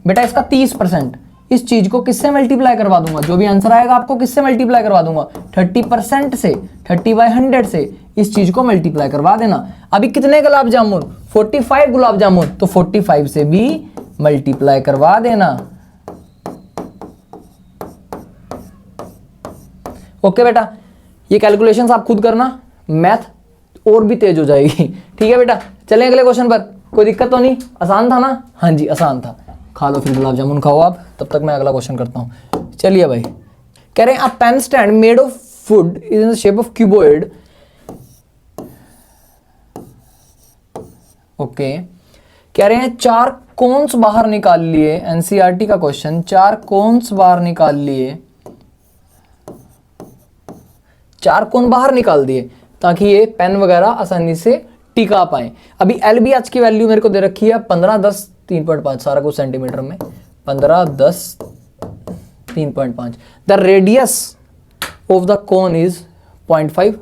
बेटा इसका 30%, इस चीज को किससे मल्टीप्लाई करवा दूंगा, जो भी आंसर आएगा आपको किससे मल्टीप्लाई करवा दूंगा, 30% से, 30/100 से इस चीज को मल्टीप्लाई करवा देना। अभी कितने गुलाब जामुन, 45 गुलाब जामुन, तो 45 से भी मल्टीप्लाई करवा देना। ओके बेटा ये कैलकुलेशंस आप खुद करना, मैथ और भी तेज हो जाएगी। ठीक है बेटा चलें अगले क्वेश्चन पर, कोई दिक्कत तो नहीं, आसान था ना, हाँ जी आसान था। खा लो फिर गुलाब जामुन खाओ आप, तब तक मैं अगला क्वेश्चन करता हूं। चलिए भाई कह रहे हैं a pen stand made of wood is in the shape of cuboid. Okay कह रहे हैं 4 कोन्स बाहर निकाल लिए, एनसीईआरटी का क्वेश्चन, 4 कोन्स बाहर निकाल लिए, 4 कोन बाहर निकाल दिए ताकि ये पेन वगैरह आसानी से टिका पाए। अभी एलबीएच की वैल्यू मेरे को दे रखी है 15, 10, 3.5, सारा कुछ सेंटीमीटर में, 15, 10, 3.5। The radius of the cone is 0.5,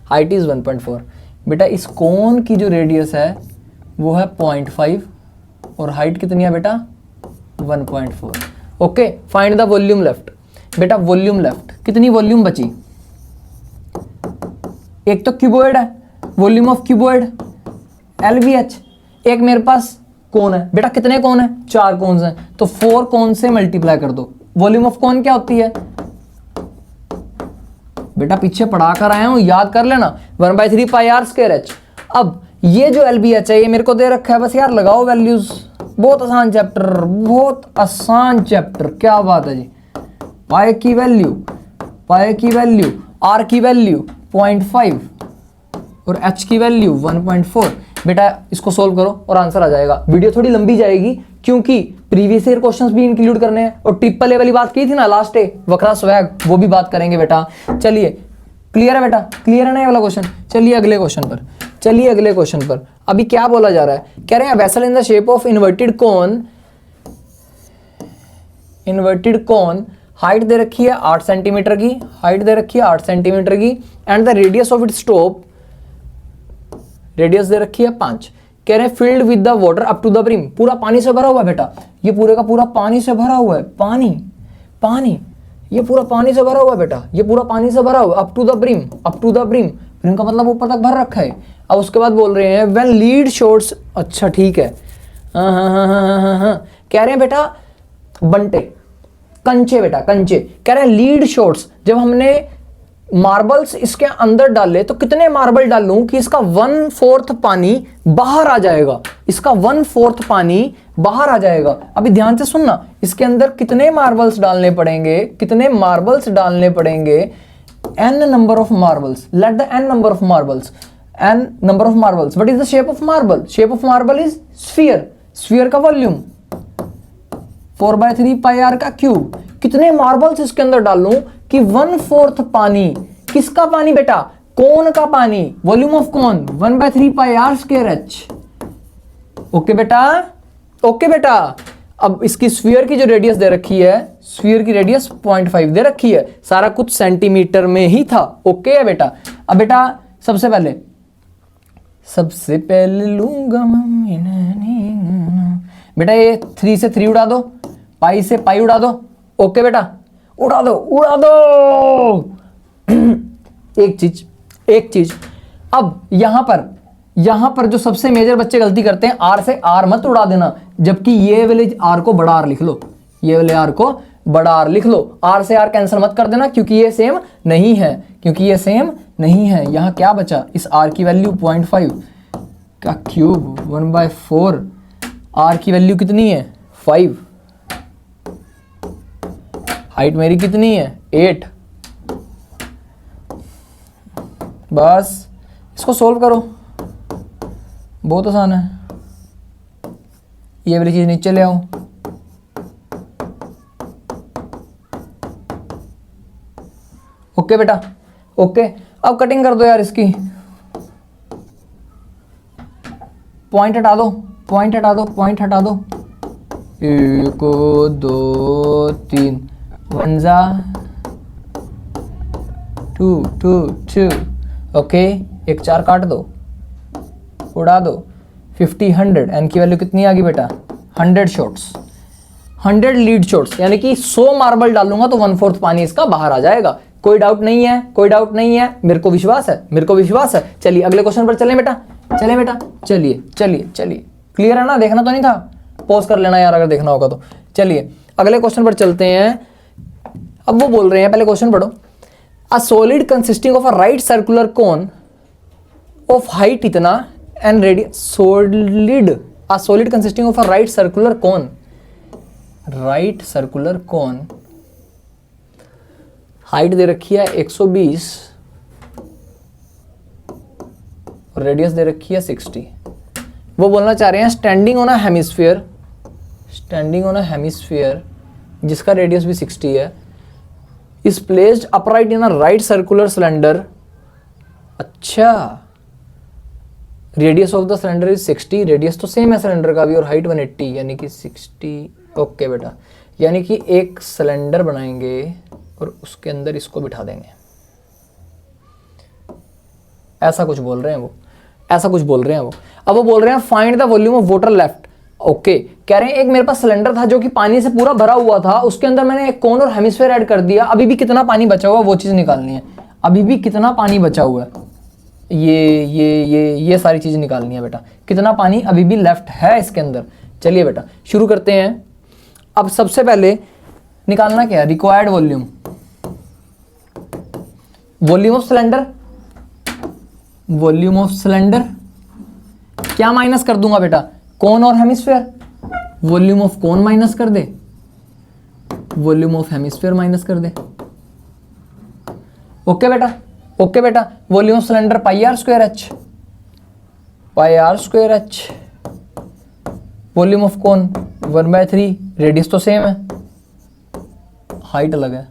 height is 1.4। बेटा इस कोन की जो रेडियस है वो है 0.5 और हाइट कितनी है बेटा 1.4। Okay find the volume left. बेटा वॉल्यूम लेफ्ट, कितनी वॉल्यूम बची, एक तो क्यूबॉइड है, वॉल्यूम ऑफ क्यूबॉइड एलवीएच, एक मेरे पास कोन है। बेटा कितने कोन है, 4 कोन्स हैं, तो 4 कोन से मल्टीप्लाई कर दो। वॉल्यूम ऑफ कोन क्या होती है बेटा, पीछे पढ़ा कर आया हूं, याद कर लेना, 1/3 पाई आर स्क्वायर एच। अब ये जो एलबीएच है ये मेरे को दे रखा है, बस यार लगाओ वैल्यूज, बहुत आसान चैप्टर, बहुत आसान चैप्टर, क्या बात है जी। पाई की वैल्यू, आर की वैल्यू 0.5 और एच की वैल्यू 1.4। बेटा इसको सोल्व करो और आंसर आ जाएगा। वीडियो थोड़ी लंबी जाएगी क्योंकि प्रीवियस ईयर क्वेश्चंस भी इंक्लूड करने हैं और ट्रिपल ए वाली बात की थी ना लास्ट डे, वक्रा स्वैग, वो भी बात करेंगे बेटा। चलिए क्लियर है बेटा, क्लियर है ना ये वाला क्वेश्चन। चलिए अगले क्वेश्चन पर, अभी क्या बोला जा रहा है, कह रहे हैं vessel in the shape of inverted cone, height दे रखी है 8 सेंटीमीटर की, and the radius of its top, radius दे रखी है 5। कह रहे हैं filled with the water up to the brim, पूरा पानी से भरा हुआ है बेटा, ये पूरे का पूरा पानी से भरा हुआ है, पानी, ये पूरा पानी से भरा हुआ है बेटा, ये पूरा पानी से भरा हुआ, up to the brim, brim का मतलब ऊपर तक भर रखा है। अब उसके बाद बोल रहे हैं व्हेन लीड शॉट्स, अच्छा ठीक है, हाँ, कह रहे हैं बेटा बंटे, कंचे बेटा, कंचे, कह रहे हैं लीड शॉट्स, जब हमने मार्बल्स इसके अंदर डाले तो कितने मार्बल डालूं कि इसका 1/4 पानी बाहर आ जाएगा, इसका 1/4 पानी बाहर आ जाएगा। अभी ध्यान से सुनना, इसके अंदर कितने मार्बल्स डालने पड़ेंगे, n number of marbles, let the n number of marbles, what is the shape of marble, is sphere का वॉल्यूम 4/3 पाई आर का क्यूब। कितने मार्बल्स इसके अंदर डालूं कि 1/4 पानी, किसका पानी बेटा, कोन का पानी, volume of cone 1/3 pi are square H. Okay बेटा, अब इसकी स्फीयर की जो रेडियस दे रखी है स्फीयर की रेडियस 0.5 दे रखी है, सारा कुछ सेंटीमीटर में ही था। ओके है बेटा। अब बेटा सबसे पहले लूंगा मम्मी ने, बेटा ये 3 से 3 उड़ा दो, पाई से पाई उड़ा दो। ओके बेटा, उड़ा दो। एक चीज अब यहां पर जो सबसे मेजर बच्चे गलती करते हैं, आर से आर मत उड़ा देना, जबकि ये वाले आर को बड़ा आर लिख लो, ये वाले आर को बड़ा आर लिख लो। आर से आर कैंसिल मत कर देना, क्योंकि ये सेम नहीं है, यहां क्या बचा, इस आर की वैल्यू 0.5 का क्यूब 1/4, आर की वैल्यू कितनी है 5, हाइट मेरी कितनी है 8। बस इसको सोल्व करो, बहुत आसान है। ये वाली चीज नीचे ले आओ, ओके बेटा, ओके। अब कटिंग कर दो यार इसकी, पॉइंट हटा दो। 1 2 3 1 जा 2 ओके। एक 4 काट दो, उड़ा दो। 50 100, एन की वैल्यू कितनी आ गई बेटा 100 शॉट्स, 100 लीड शॉट्स, यानी कि 100 मार्बल डालूंगा तो 1/4 पानी इसका बाहर आ जाएगा। कोई डाउट नहीं है, मेरे को विश्वास है। चलिए अगले क्वेश्चन पर चलें बेटा, चलिए। क्लियर है ना, देखना तो नहीं था, पॉज कर लेना यार अगर देखना होगा तो। चलिए अगले क्वेश्चन पर चलते हैं। अब वो बोल रहे हैं, पहले क्वेश्चन पढ़ो। A solid consisting of a right circular cone of height इतना and radius, solid consisting of a right circular cone, height दे रखी है 120 और रेडियस दे रखी है 60। वो बोलना चाह रहे हैं स्टैंडिंग ऑन अ हेमिस्फीयर जिसका रेडियस भी 60 है, is placed upright in a right circular cylinder. अच्छा, radius of the cylinder is 60, radius तो सेम है सिलेंडर का भी, और हाइट 180 यानी कि 60। ओके बेटा, यानी कि एक सिलेंडर बनाएंगे और उसके अंदर इसको बिठा देंगे, ऐसा कुछ बोल रहे हैं वो। अब वो बोल रहे हैं find the volume of water left. Okay, कह रहे हैं एक मेरे पास सिलेंडर था जो कि पानी से पूरा भरा हुआ था, उसके अंदर मैंने एक कोन और हेमिस्फीयर ऐड कर दिया, अभी भी कितना पानी बचा हुआ वो चीज निकालनी है। अभी भी कितना पानी बचा हुआ है, ये सारी चीज निकालनी है बेटा, कितना पानी अभी भी लेफ्ट है इसके अंदर। चलिए बेटा शुरू करते हैं। अब सबसे पहले निकालना क्या है, रिक्वायर्ड वॉल्यूम ऑफ सिलेंडर। क्या माइनस कर दूंगा बेटा, कोन और hemisphere, volume of cone minus कर दे, वॉल्यूम ऑफ हेमिस्फीयर माइनस कर दे। ओके बेटा, volume of cylinder pi are square H, volume of cone 1/3, radius तो सेम है, हाइट अलग है,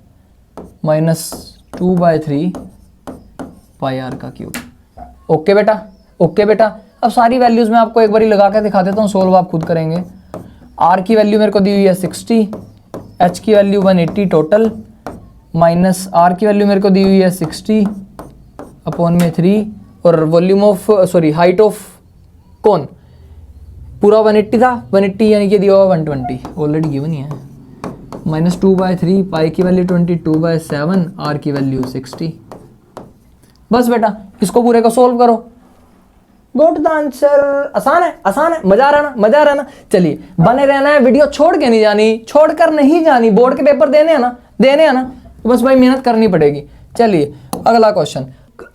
-2/3 पाई आर का क्यूब। ओके बेटा, अब सारी वैल्यूज मैं आपको एक बार लगा के दिखा देता हूँ, सोल्व आप खुद करेंगे। आर की वैल्यू मेरे को दी हुई है 60, एच की वैल्यू 180 टोटल, माइनस आर की वैल्यू मेरे को दी हुई है 60 अपॉन में 3, और वॉल्यूम ऑफ हाइट ऑफ कौन पूरा 180 था, 180 यानी कि दिया हुआ 120, ऑलरेडी गिवन ही है, -2/3, पाई की वैल्यू 22/7, आर की वैल्यू 60। बस बेटा इसको पूरे को सोल्व करो, गुड द आंसर। आसान है, मजा आ रहा ना। चलिए बने रहना है, वीडियो छोड़कर नहीं जानी, बोर्ड के पेपर देने हैं ना, तो बस भाई मेहनत करनी पड़ेगी। चलिए अगला question.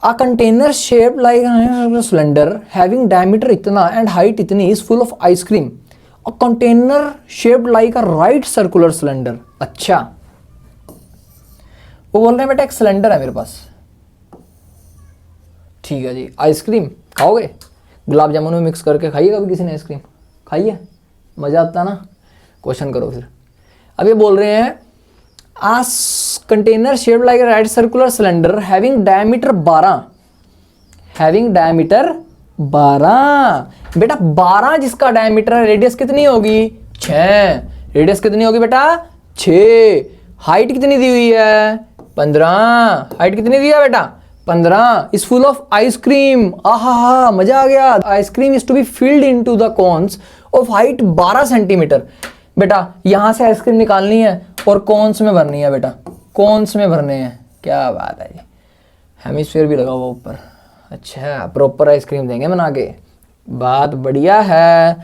A container shaped like a cylinder having diameter इतना एंड हाइट इतनी is full of ice cream. A container shaped like a right circular cylinder. अच्छा, वो बोल रहे हैं बेटा एक सिलेंडर है मेरे पास, ठीक है जी, आइसक्रीम खाओगे, गुलाब जामुन में मिक्स करके खाइए, कभी किसी ने आइसक्रीम खाई है, मजा आता ना। क्वेश्चन करो फिर। अब ये बोल रहे हैं a container shaped like a right circular cylinder having diameter 12 बेटा 12 जिसका डायमीटर है, रेडियस कितनी होगी 6, रेडियस कितनी होगी बेटा 6। हाइट कितनी दी हुई है? 15। हाइट कितनी दी है बेटा? 15 इज फुल ऑफ आइसक्रीम। आहा, मजा आ गया। Ice cream is to be filled into the cones of height 12 centimetre. बेटा यहां से आइसक्रीम निकालनी है और कॉन्स में भरनी है बेटा, कॉन्स में भरने हैं। क्या बात है जी, हेमिस्फीयर भी लगा हुआ ऊपर। अच्छा, प्रॉपर आइसक्रीम देंगे बना के, बात बढ़िया है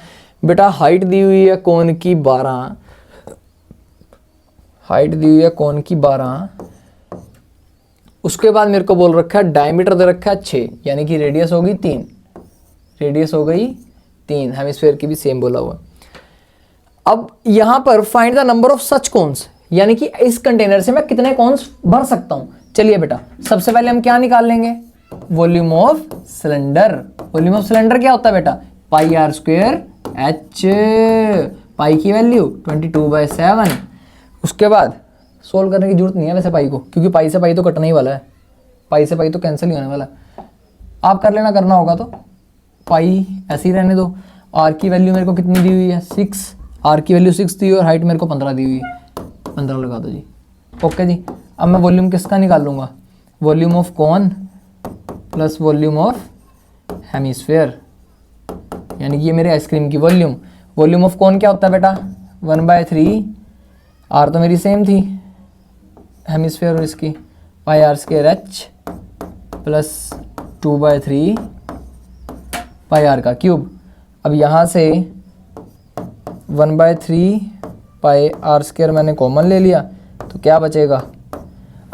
बेटा। हाइट दी हुई है कॉन की 12, हाइट दी हुई है कॉन की 12। उसके बाद मेरे को बोल रखा है डायमीटर दे रखा है 6, यानी कि रेडियस होगी 3, रेडियस हो गई 3। हेमिस्फीयर की भी सेम बोला हुआ। अब यहां पर find the number of such cons, यानी कि इस कंटेनर से मैं कितने कॉन्स भर सकता हूं। चलिए बेटा, सबसे पहले हम क्या निकाल लेंगे? Volume of cylinder. Volume of cylinder क्या होता है बेटा? Pi are square h. पाई की वैल्यू 22/7। उसके बाद सोल्व करने की जरूरत नहीं है वैसे पाई को, क्योंकि पाई से पाई तो कटना ही वाला है, पाई से पाई तो कैंसिल ही होने वाला है। आप कर लेना, करना होगा तो पाई ऐसे ही रहने दो। आर की वैल्यू मेरे को कितनी दी हुई है? 6। आर की वैल्यू 6 दी हुई और हाइट मेरे को 15 दी हुई है, 15 लगा दो जी। ओके जी। अब मैं वॉल्यूम किसका निकाल लूँगा? Volume of cone plus volume of hemisphere, यानी कि ये मेरे आइसक्रीम की वॉल्यूम। वॉल्यूम ऑफ कॉन क्या होता है बेटा? 1/3। आर तो मेरी सेम थी हेमिस्फीयर और इसकी, pi are square h plus 2/3 pi are का क्यूब। अब यहाँ से 1/3 पाई आर स्क्वायर मैंने कॉमन ले लिया, तो क्या बचेगा?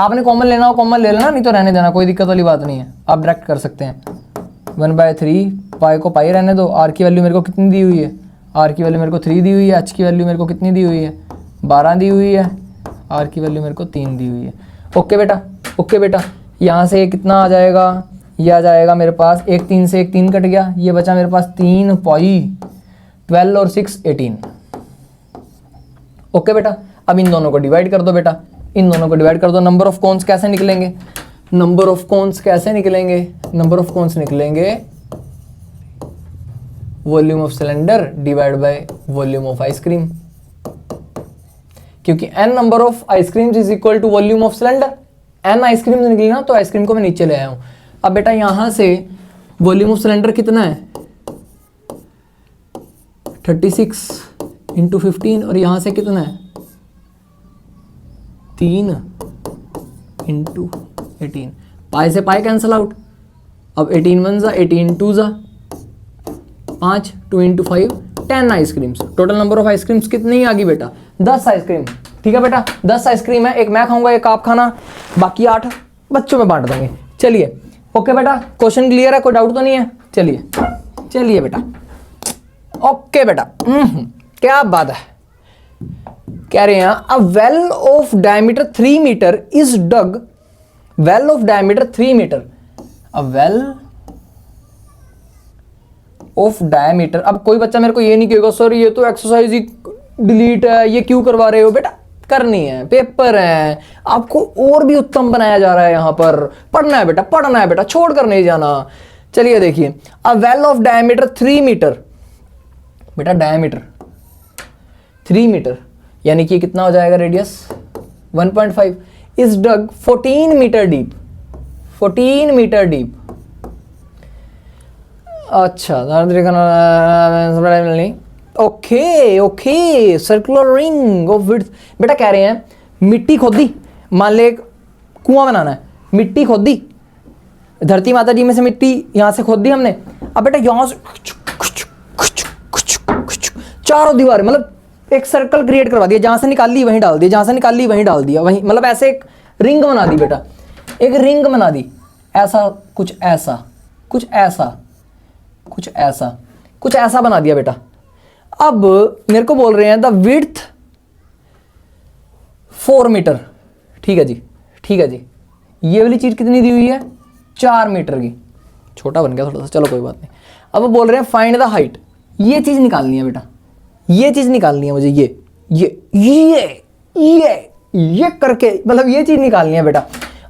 आपने कॉमन लेना हो कॉमन ले लेना, नहीं तो रहने देना, कोई दिक्कत वाली बात नहीं है, आप डायरेक्ट कर सकते हैं। 1/3 पाई को पाई रहने दो। आर की वैल्यू मेरे को कितनी दी हुई है? आर की वैल्यू मेरे को 3 दी हुई है। एच की वैल्यू मेरे को कितनी दी हुई है? 12 दी हुई है। आर की वैल्यू मेरे को 3 दी हुई है। ओके बेटा, ओके बेटा। यहाँ से कितना आ जाएगा? ये आ जाएगा मेरे पास, एक 3 से एक 3 कट गया, ये बचा मेरे पास 3 पाई। 12 और 6 18। ओके बेटा, अब इन दोनों को डिवाइड कर दो बेटा, इन दोनों को डिवाइड कर दो। नंबर ऑफ कॉन्स कैसे निकलेंगे? नंबर ऑफ कॉन्स कैसे निकलेंगे? नंबर ऑफ कॉन्स निकलेंगे volume of cylinder divide by volume of ice cream, क्योंकि n number of ice cream is equal to volume of cylinder. n ice cream निकली ना, तो आइसक्रीम को मैं नीचे ले आया हूं। अब बेटा यहां से वॉल्यूम ऑफ सिलेंडर कितना है? 36 इंटू 15, और यहां से कितना है? 3 इंटू 18। पाई से पाई कैंसल आउट। अब 18 1 जा, 18 2 जा 5, 2 into 5 10 ice creams. Total number of ice creams कितनी आ गई बेटा? 10 आइसक्रीम। ठीक है बेटा, 10 आइसक्रीम है, एक मैं खाऊंगा एक आप खाना, बाकी 8 बच्चों में बांट देंगे। चलिए ओके बेटा, क्वेश्चन क्लियर है, कोई डाउट तो नहीं है? चलिए चलिए बेटा, ओके बेटा। क्या बात है, कह रहे हैं a well of diameter 3 metre is dug. Well of diameter 3 metre, a well of diameter. अब कोई बच्चा मेरे को ये नहीं कहेगा सर ये तो एक्सरसाइज ही डिलीट है, ये क्यों करवा रहे हो? बेटा करनी है, पेपर है, आपको और भी उत्तम बनाया जा रहा है। यहां पर पढ़ना है बेटा, पढ़ना है बेटा, छोड़ कर नहीं जाना। चलिए देखिए, a well of diameter 3 metre. बेटा डायमीटर 3 मीटर, यानी कि कितना हो जाएगा? Radius 1.5 is dug 14 metre deep. 14 metre deep. अच्छा नहीं, okay okay, circular ring of width. बेटा कह रहे हैं मिट्टी खोदी, मान ले कुआं बनाना है, मिट्टी खोदी, धरती माता जी में से मिट्टी यहां से खोद दी हमने। अब बेटा यहां से चारों दीवार, मतलब एक सर्कल क्रिएट करवा दिया, जहां से निकाल ली वहीं डाल दिया, जहां से निकाल ली वहीं डाल दिया, वहीं मतलब ऐसे एक रिंग बना दी बेटा, एक रिंग बना दी। ऐसा कुछ ऐसा कुछ ऐसा कुछ ऐसा कुछ ऐसा बना दिया बेटा। अब मेरे को बोल रहे हैं द विड्थ 4 मीटर। ठीक है जी, ठीक है जी। ये वाली चीज कितनी दी हुई है? 4 मीटर की। छोटा बन गया थोड़ा सा, चलो कोई बात नहीं। अब वो बोल रहे हैं फाइंड द हाइट। ये चीज निकालनी है बेटा, ये चीज निकालनी है मुझे, ये करके, मतलब ये चीज निकालनी है बेटा।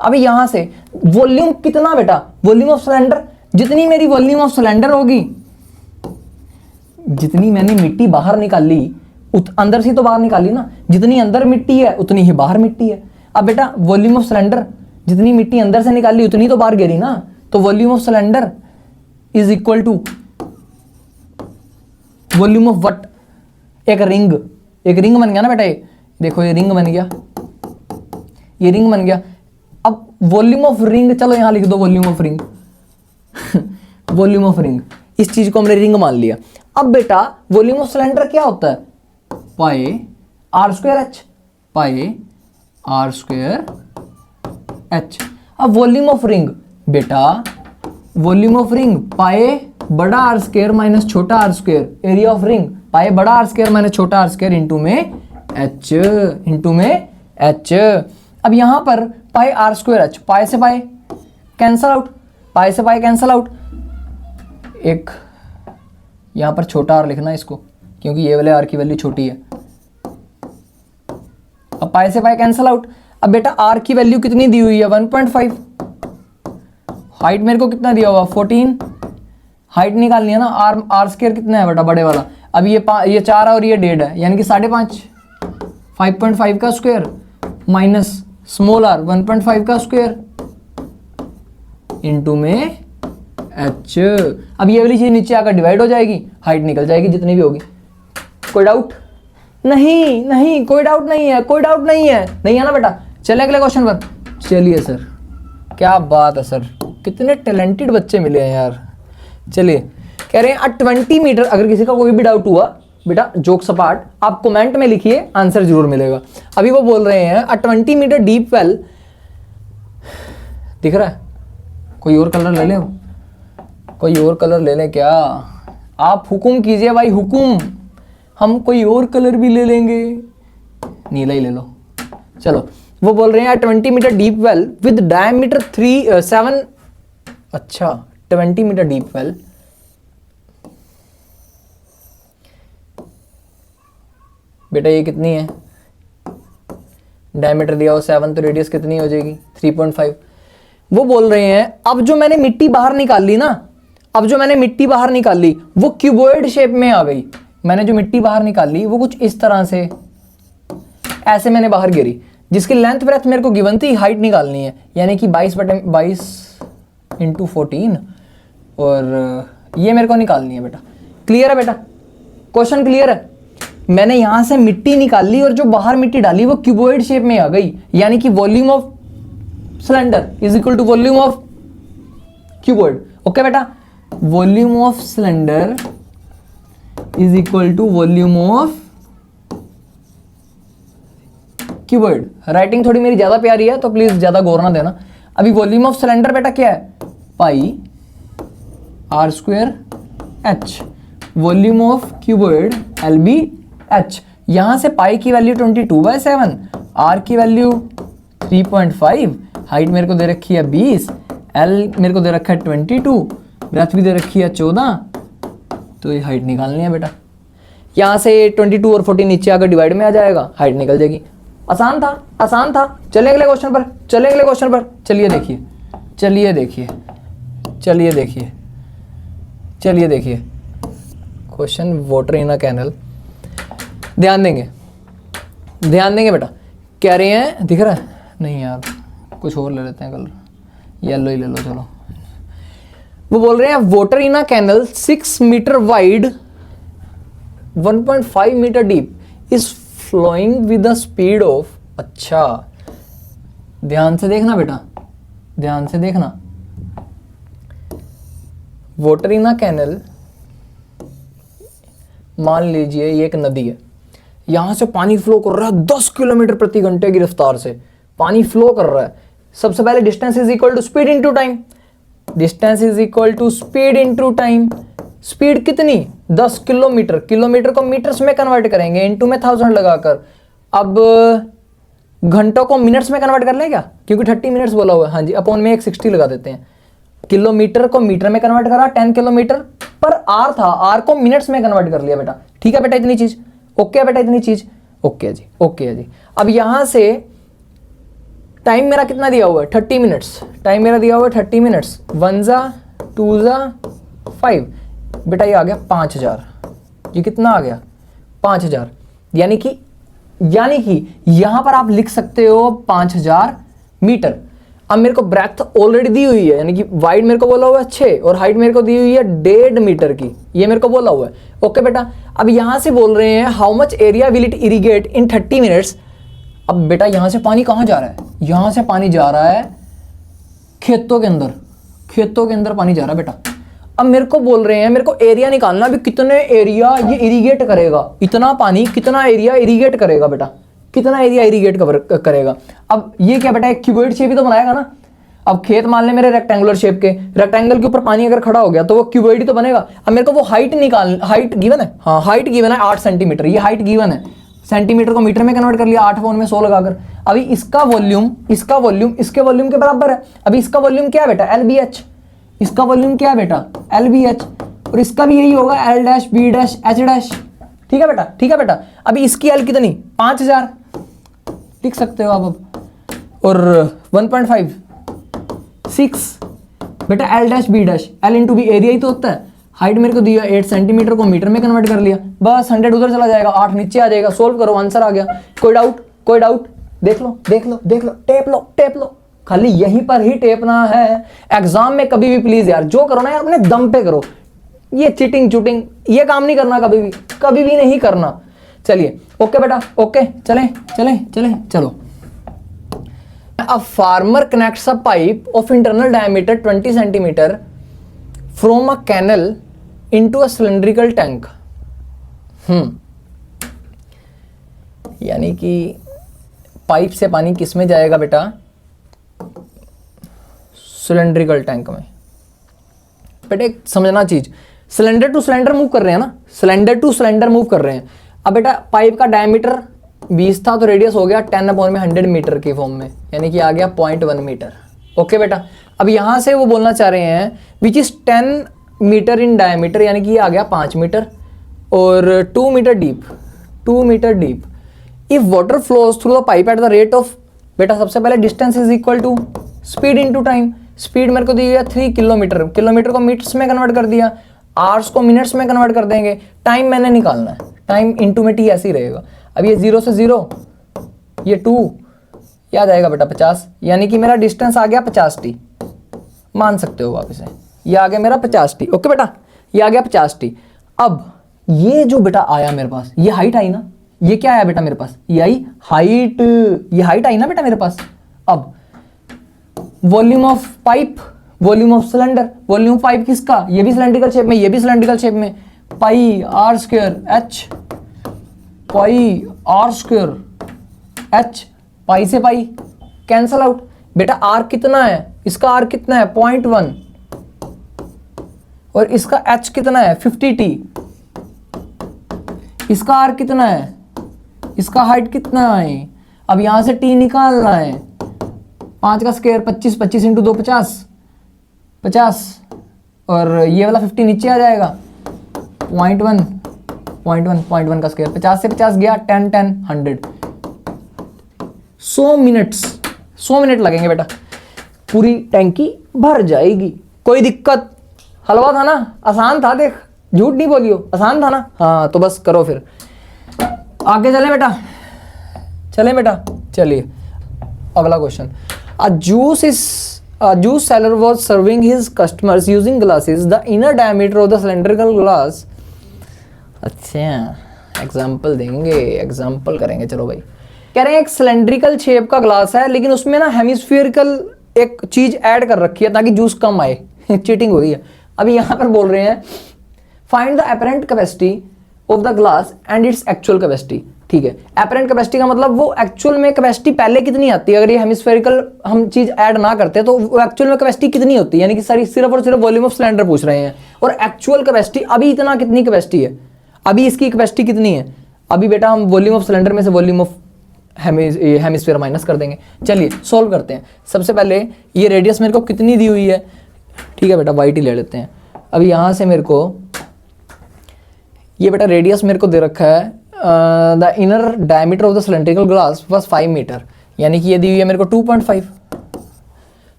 अब यहां से वॉल्यूम कितना बेटा? वॉल्यूम ऑफ सिलेंडर, जितनी मेरी वॉल्यूम ऑफ सिलेंडर होगी, जितनी मैंने मिट्टी बाहर निकाली अंदर से तो बाहर निकाली ना, जितनी अंदर मिट्टी है उतनी ही बाहर मिट्टी है। अब बेटा वॉल्यूम ऑफ सिलेंडर, जितनी मिट्टी अंदर से निकाली उतनी तो बाहर गिरी ना, तो volume of cylinder is equal to volume of what, एक रिंग बन गया ना बेटा, ये देखो ये रिंग बन गया, ये रिंग बन गया। अब वॉल्यूम ऑफ रिंग, चलो यहां लिख दो volume of ring volume of ring, इस चीज को हमने रिंग मान लिया। अब बेटा वॉल्यूम ऑफ सिलेंडर क्या होता है, pi R square H, pi R square H. अब वॉल्यूम ऑफ रिंग, बेटा वॉल्यूम ऑफ रिंग पाए बड़ा आर स्क्वायर माइनस छोटा R square, area of ring pi बड़ा आर स्क्वायर माइनस छोटा आर स्क्वायर इंटू में एच। अब यहां पर पाए आर स्क्वायर एच, पाए से पाए कैंसल आउट, पाए से पाए कैंसल आउट, एक यहां पर छोटा आर लिखना है इसको, क्योंकि ये वाले आर की वैल्यू छोटी है। अब पाए से पाए कैंसल आउट। अब बेटा आर की वैल्यू कितनी दी हुई है 1.5, हाइट मेरे को कितना दिया हुआ 14, हाइट निकालनी है ना, आर स्क्वायर कितना है बेटा बड़े वाला, अब ये 4 और ये 1.5 है, यानी कि 5.5, 5.5 का स्क्वायर माइनस स्मॉल आर 1.5 का स्क्वायर इंटू में एच। अब ये वाली चीज नीचे आकर डिवाइड हो जाएगी, हाइट निकल जाएगी जितनी भी होगी। कोई डाउट नहीं, कोई डाउट नहीं है, कोई डाउट नहीं है ना बेटा। चले अगले क्वेश्चन पर। चलिए सर, क्या बात है सर, कितने टैलेंटेड बच्चे मिले हैं यार। चलिए कह रहे हैं 20 मीटर, अगर किसी का कोई भी डाउट हुआ बेटा जोक्स अपार्ट आप कमेंट में लिखिए, आंसर जरूर मिलेगा। अभी वो बोल रहे हैं 20 मीटर डीप वेल, दिख रहा है, कोई और कलर ले ले, कोई और कलर ले लें क्या, आप हुक्म कीजिए भाई हुक्म, हम कोई और कलर भी ले लेंगे, नीला ही ले लो। चलो वो बोल रहे हैं 20 metre deep well with diameter 7, अच्छा 20 मीटर डीप वेल, बेटा ये कितनी है, डायमीटर दिया हो 7 तो रेडियस कितनी हो जाएगी 3.5। वो बोल रहे हैं अब जो मैंने मिट्टी बाहर निकाली ना, अब जो मैंने मिट्टी बाहर निकाली वो क्यूबॉइड शेप में आ गई। मैंने जो मिट्टी बाहर निकाली वो कुछ इस तरह से ऐसे मैंने बाहर गिरी, जिसकी लेंथ ब्रेथ मेरे को गिवन थी, हाइट निकालनी है, यानी कि 22 इंटू 14, और ये मेरे को निकालनी है बेटा। क्लियर है बेटा, क्वेश्चन क्लियर है। मैंने यहां से मिट्टी निकाली और जो बाहर मिट्टी डाली वो क्यूबॉइड शेप में आ गई, यानी कि volume of cylinder is equal to volume of cuboid. Okay बेटा, volume of cylinder is equal to volume of cuboid. Writing थोड़ी मेरी ज्यादा प्यारी है तो प्लीज ज्यादा गौर ना देना। अभी वॉल्यूम ऑफ सिलेंडर बेटा क्या है, pi are square H, volume of cuboid l b h. यहां से पाई की वैल्यू 22/7, आर की वैल्यू 3.5, हाइट मेरे को दे रखी है 20, एल मेरे को दे रखा है 22, ब्रेथ भी दे रखी है 14, तो ये हाइट निकालनी है बेटा। यहां से 22 और 14 नीचे आकर डिवाइड में आ जाएगा, हाइट निकल जाएगी। आसान था, आसान था। चलिए अगले क्वेश्चन पर, चलिए अगले क्वेश्चन पर। चलिए देखिए, चलिए देखिए, चलिए देखिए, चलिए देखिए question, water in a canal. ध्यान देंगे, ध्यान देंगे बेटा। कह रहे हैं, दिख रहा है नहीं यार, कुछ और ले लेते हैं कलर, येलो ही ले लो चलो। वो बोल रहे हैं water in a canal 6 metre wide 1.5 metre deep is flowing with the speed of, अच्छा ध्यान से देखना बेटा, ध्यान से देखना। वाटर इन अ कैनल, मान लीजिए ये एक नदी है, यहां से पानी फ्लो कर रहा है 10 किलोमीटर प्रति घंटे की रफ्तार से पानी फ्लो कर रहा है। सबसे पहले distance is equal to speed into time, distance is equal to speed into time. Speed कितनी 10 किलोमीटर, किलोमीटर को मीटर्स में कन्वर्ट करेंगे, इनटू में 1000 लगाकर। अब घंटों को मिनट्स में कन्वर्ट कर लें क्या, क्योंकि 30 मिनट्स बोला हुआ है, हाँ जी, अपॉन में एक 60 लगा देते हैं। किलोमीटर को मीटर में कन्वर्ट करा 10 किलोमीटर, पर आर था, आर को मिनट्स में कन्वर्ट कर लिया बेटा। ठीक है बेटा, इतनी चीज ओके है बेटा, इतनी चीज ओके है जी, ओके है जी। अब यहां से टाइम मेरा कितना दिया हुआ है 30 मिनट्स, टाइम मेरा दिया हुआ है 30 मिनट्स, 1 जा 2 जा 5 बेटा, ये आ गया 5000। ये कितना आ गया 5000। यानी कि यहां पर आप लिख सकते हो 5000 मीटर। अब मेरे को ब्रेथ ऑलरेडी दी हुई है, यानी कि वाइड मेरे को बोला हुआ है 6 और हाइट मेरे को दी हुई है 1.5 मीटर की, ये मेरे को बोला हुआ है। ओके बेटा, अब यहां से बोल रहे हैं how much area will it irrigate in 30 minutes. अब बेटा यहां से पानी कहां जा रहा है? यहां से पानी जा रहा है खेतों के अंदर पानी जा रहा है बेटा। अब मेरे को बोल रहे हैं मेरे को एरिया निकालना, भी कितने एरिया ये इरिगेट करेगा, इतना पानी कितना एरिया इरिगेट करेगा बेटा, कितना एरिया इरिगेट करेगा। अब ये क्या बेटा, एक क्यूबॉइड शेप ही तो बनाएगा ना। अब खेत मान ले मेरे रेक्टेंगुलर शेप के, रेक्टेंगल के ऊपर पानी अगर खड़ा हो गया तो वो क्यूबॉइड ही तो बनेगा। अब मेरे को वो हाइट गिवन है, हाँ हाइट गिवन है 8 सेंटीमीटर, ये हाइट गिवन है, सेंटीमीटर को मीटर में कन्वर्ट कर लिया 8 में 100 लगाकर। अभी इसका वॉल्यूम इसके वॉल्यूम के बराबर है। अभी इसका वॉल्यूम क्या है बेटा, LBH। इसका वॉल्यूम क्या है बेटा, LBH, और इसका भी यही होगा L' B' H'। ठीक है बेटा। अभी इसकी L कितनी, 5000 लिख सकते हो आप अब, और 1.5 6 बेटा L' B', L into b area ही तो होता है। हाइट मेरे को दिया 8 सेंटीमीटर को मीटर में कन्वर्ट कर लिया, बस 100 उधर चला जाएगा, 8 नीचे आ जाएगा। सोल्व करो, आंसर आ गया। कोई डाउट? देख लो, टेप लो, खाली यहीं पर ही टेपना है। एग्जाम में कभी भी प्लीज यार जो करो ना यार अपने दम पे करो, ये चीटिंग ये काम नहीं करना, कभी भी नहीं करना। चलिए ओके बेटा, ओके चलो। A farmer connects a pipe of internal diameter 20 centimeter from a canal into a cylindrical tank. यानी कि पाइप से पानी किस में जाएगा बेटा, सिलेंड्रिकल टैंक में। बेटा एक समझना चीज, सिलेंडर टू सिलेंडर मूव कर रहे हैं ना, अब बेटा पाइप का डायमीटर 20 था तो रेडियस हो गया 10/100 मीटर के फॉर्म में, यानी कि आ गया 0.1 मीटर। ओके बेटा, अब यहां से वो बोलना चाह रहे हैं which is 10 metre in diameter, यानी कि ये आ गया 5 मीटर, और 2 metre deep. If water flows through the pipe at the rate of, बेटा सबसे पहले distance is equal to speed into time. Speed मेरे को दी गया 3 किलोमीटर, किलोमीटर को मीटर्स में कन्वर्ट कर दिया, आवर्स को मिनट्स में कन्वर्ट कर देंगे। टाइम मैंने निकालना है, टाइम इंटू में टी ऐसे ही रहेगा। अब ये 0 से 0, ये 2 याद आएगा बेटा 50, यानी कि मेरा डिस्टेंस आ गया 50 टी, मान सकते हो आप इसे, ये आ गया मेरा 50 टी। ओके बेटा, ये आ गया 50 टी। अब ये जो बेटा आया मेरे पास, ये हाइट आई ना, ये क्या आया बेटा मेरे पास, ये आई हाइट, ये हाइट आई ना बेटा मेरे पास। अब volume of pipe, volume of cylinder, volume pipe किसका, ये भी सिलेंड्रिकल शेप में, ये भी सिलेंड्रिकल शेप में, pi are square h, pi are square h, pi से पाई कैंसल आउट। बेटा आर कितना है, इसका आर कितना है 0.1, और इसका एच कितना है 50t, इसका आर कितना है, इसका हाइट कितना है। अब यहां से टी निकालना है, 5 का स्क्वायर 25, 25 इंटू 2 50, और ये वाला 50 नीचे आ जाएगा, 0.1 का स्क्वायर, 50 से 50 गया 10 10 100, 100 मिनट लगेंगे बेटा, पूरी टैंकी भर जाएगी। कोई दिक्कत, हलवा था ना, आसान था, देख झूठ नहीं बोलियो, आसान था ना। हाँ तो बस करो फिर, आगे चले बेटा, चलिए अगला question. A juice seller was serving his customers using glasses. The inner diameter of the cylindrical glass. अच्छा एग्जाम्पल करेंगे, चलो भाई। कह रहे हैं एक सिलेंड्रिकल शेप का ग्लास है, लेकिन उसमें ना हेमिस्फीरिकल एक चीज ऐड कर रखी है ताकि जूस कम आए। चीटिंग हो रही है। अभी यहां पर बोल रहे हैं find the apparent capacity of the glass and its actual capacity. ठीक है, एपरेंट कैपेसिटी का मतलब वो एक्चुअल में कैपेसिटी पहले कितनी आती है, अगर ये हेमिस्फेरिकल हम चीज ऐड ना करते तो वो एक्चुअल में कैपेसिटी कितनी होती है, यानी कि सिर्फ और सिर्फ वॉल्यूम ऑफ सिलेंडर पूछ रहे हैं, और एक्चुअल कैपेसिटी अभी इतना कितनी कैपेसिटी है, अभी इसकी कैपेसिटी कितनी है। अभी बेटा हम वॉल्यूम ऑफ सिलेंडर में से वॉल्यूम ऑफ हेमिस्फीयर माइनस कर देंगे। चलिए सॉल्व करते हैं। सबसे पहले ये रेडियस मेरे को कितनी दी हुई है, ठीक है बेटा वाइट ही ले लेते हैं। अभी यहाँ से मेरे को ये बेटा रेडियस मेरे को दे रखा है, the inner diameter of the cylindrical glass was 5 metre, यानी कि ये दी हुई है मेरे को 2.5।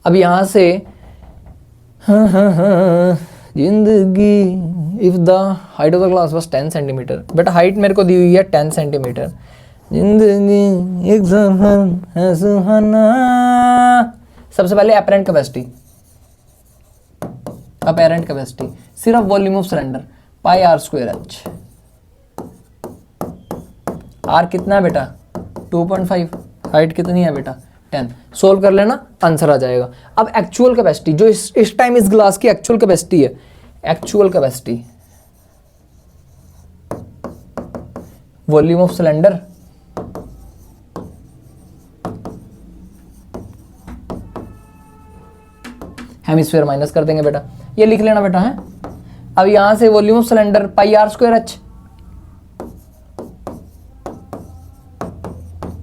अब यहाँ से जिंदगी if the height of the glass was 10 centimetre, बेटा हाइट मेरे को दी हुई है 10 सेंटीमीटर। जिंदगी एक सफर है सुहाना। सबसे पहले अपरेंट कैपेसिटी, अपरेंट कैपेसिटी सिर्फ volume of cylinder pi are square h. R कितना है बेटा 2.5, हाइट कितनी है बेटा 10। सोल्व कर लेना, आंसर आ जाएगा। अब एक्चुअल कैपेसिटी जो इस टाइम इस ग्लास की एक्चुअल कैपेसिटी है, actual capacity volume of cylinder hemisphere minus कर देंगे बेटा, ये लिख लेना बेटा है। अब यहां से volume of cylinder pi are square H,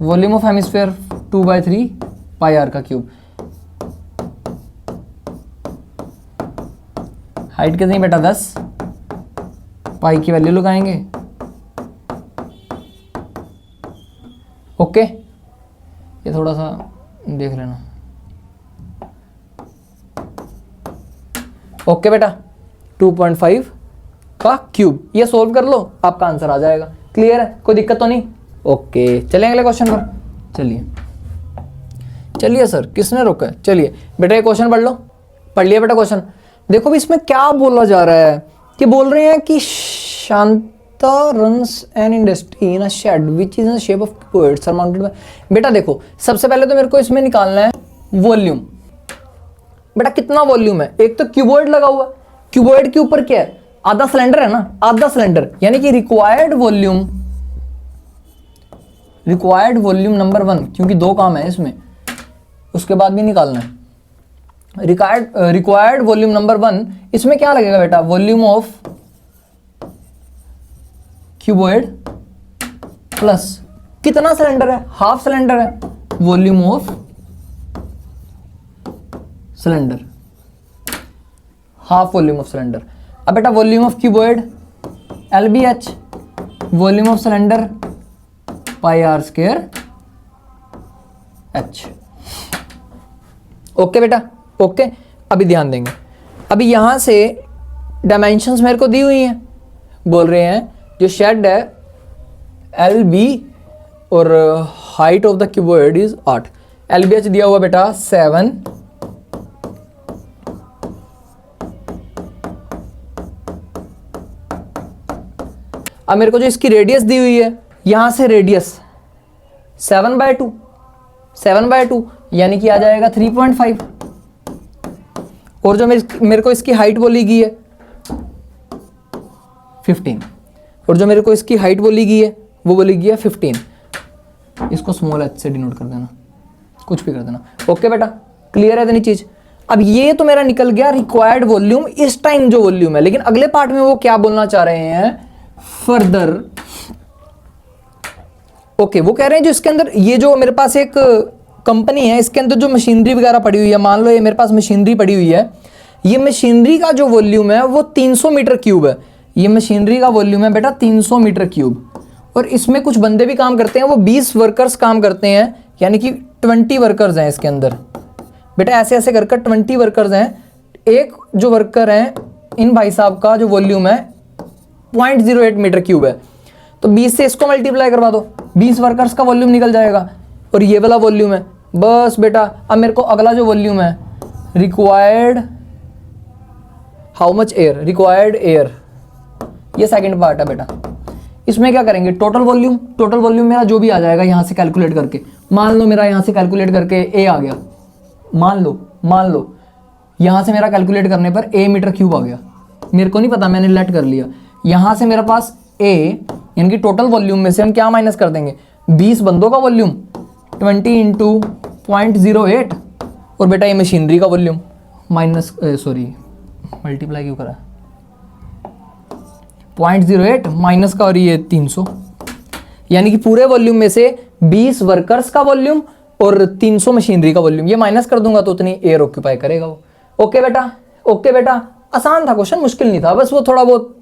volume of hemisphere 2/3 pi are का क्यूब। हाइट कितनी बेटा 10, पाई की वैल्यू लगाएंगे। ओके, ये थोड़ा सा देख लेना। ओके बेटा 2.5 का क्यूब, ये सोल्व कर लो, आपका आंसर आ जाएगा। क्लियर है, कोई दिक्कत तो नहीं? ओके, चलिए अगले क्वेश्चन पर। चलिए सर किसने रोका है? चलिए बेटा ये क्वेश्चन पढ़ लो। पढ़ लिया बेटा क्वेश्चन? देखो भी इसमें क्या बोला जा रहा है कि बोल रहे हैं कि Shanta runs an industry in a shed which is in the shape of cuboid surmounted by. बेटा देखो सबसे पहले तो मेरे को इसमें निकालना है वॉल्यूम। बेटा कितना वॉल्यूम है? एक तो क्यूबॉइड लगा हुआ है, क्यूबॉइड के ऊपर क्या है? आधा सिलेंडर है ना, आधा सिलेंडर, यानी कि रिक्वायर्ड वॉल्यूम नंबर 1, क्योंकि 2 काम है इसमें, उसके बाद भी निकालना है। रिक्वायर्ड वॉल्यूम नंबर 1, इसमें क्या लगेगा बेटा? वॉल्यूम ऑफ क्यूबॉइड प्लस कितना सिलेंडर है? हाफ सिलेंडर है, volume of cylinder, half volume of cylinder. अब बेटा volume of cuboid LBH, volume of cylinder pi are square H. Okay बेटा, ओके। अभी ध्यान देंगे, अभी यहां से डायमेंशंस मेरे को दी हुई हैं। बोल रहे हैं जो शेड है LB और height of the cuboid is 8। LBH दिया हुआ बेटा 7, अब मेरे को जो इसकी रेडियस दी हुई है, यहां से रेडियस 7/2 यानी कि आ जाएगा 3.5। और जो मेरे को इसकी हाइट बोली गई है 15, और जो मेरे को इसकी हाइट बोली गई है वो बोली गई है 15। इसको स्मॉल h से डिनोट कर देना, कुछ भी कर देना। ओके बेटा, क्लियर है इतनी चीज? अब ये तो मेरा निकल गया रिक्वायर्ड वॉल्यूम, इस टाइम जो वॉल्यूम है। लेकिन अगले पार्ट में वो क्या बोलना चाह रहे हैं फर्दर? ओके, वो कह रहे हैं जो इसके अंदर ये जो मेरे पास एक कंपनी है, इसके अंदर जो मशीनरी वगैरह पड़ी हुई है, मान लो ये मेरे पास मशीनरी पड़ी हुई है, ये मशीनरी का जो वॉल्यूम है वो 300 मीटर क्यूब है। ये मशीनरी का वॉल्यूम है बेटा 300 मीटर क्यूब, और इसमें कुछ बंदे भी काम करते हैं, वो 20 वर्कर्स काम करते हैं, यानी कि 20 वर्कर्स हैं इसके अंदर। बेटा ऐसे ऐसे करके 20 वर्कर्स हैं। एक जो वर्कर है इन भाई साहब का जो वॉल्यूम है 0.08 मीटर क्यूब है, तो 20 से इसको मल्टीप्लाई करवा दो, 20 वर्कर्स का वॉल्यूम निकल जाएगा। और ये वाला वॉल्यूम है बस बेटा। अब मेरे को अगला जो वॉल्यूम है required how much air, required air, ये सेकंड पार्ट है बेटा। इसमें क्या करेंगे? टोटल वॉल्यूम मेरा जो भी आ जाएगा यहाँ से कैलकुलेट करके, मान लो मेरा यहाँ से कैलकुलेट करके ए आ गया, मान लो यहाँ से मेरा कैलकुलेट करने पर ए मीटर क्यूब आ गया। मेरे को नहीं पता, मैंने लेट कर लिया। यहाँ से मेरे पास ए यानी कि टोटल वॉल्यूम में से हम क्या माइनस कर देंगे? 20 बंदों का वॉल्यूम 20 इंटू 0.08, और बेटा ये मशीनरी का वॉल्यूम माइनस मल्टीप्लाई क्यों करा? 0.08 माइनस का, और ये 300, यानी कि पूरे वॉल्यूम में से 20 वर्कर्स का वॉल्यूम और 300 मशीनरी का वॉल्यूम, ये माइनस कर दूंगा तो उतनी एयर ऑक्यूपाई करेगा वो। ओके बेटा, आसान था क्वेश्चन, मुश्किल नहीं था, बस वो थोड़ा बहुत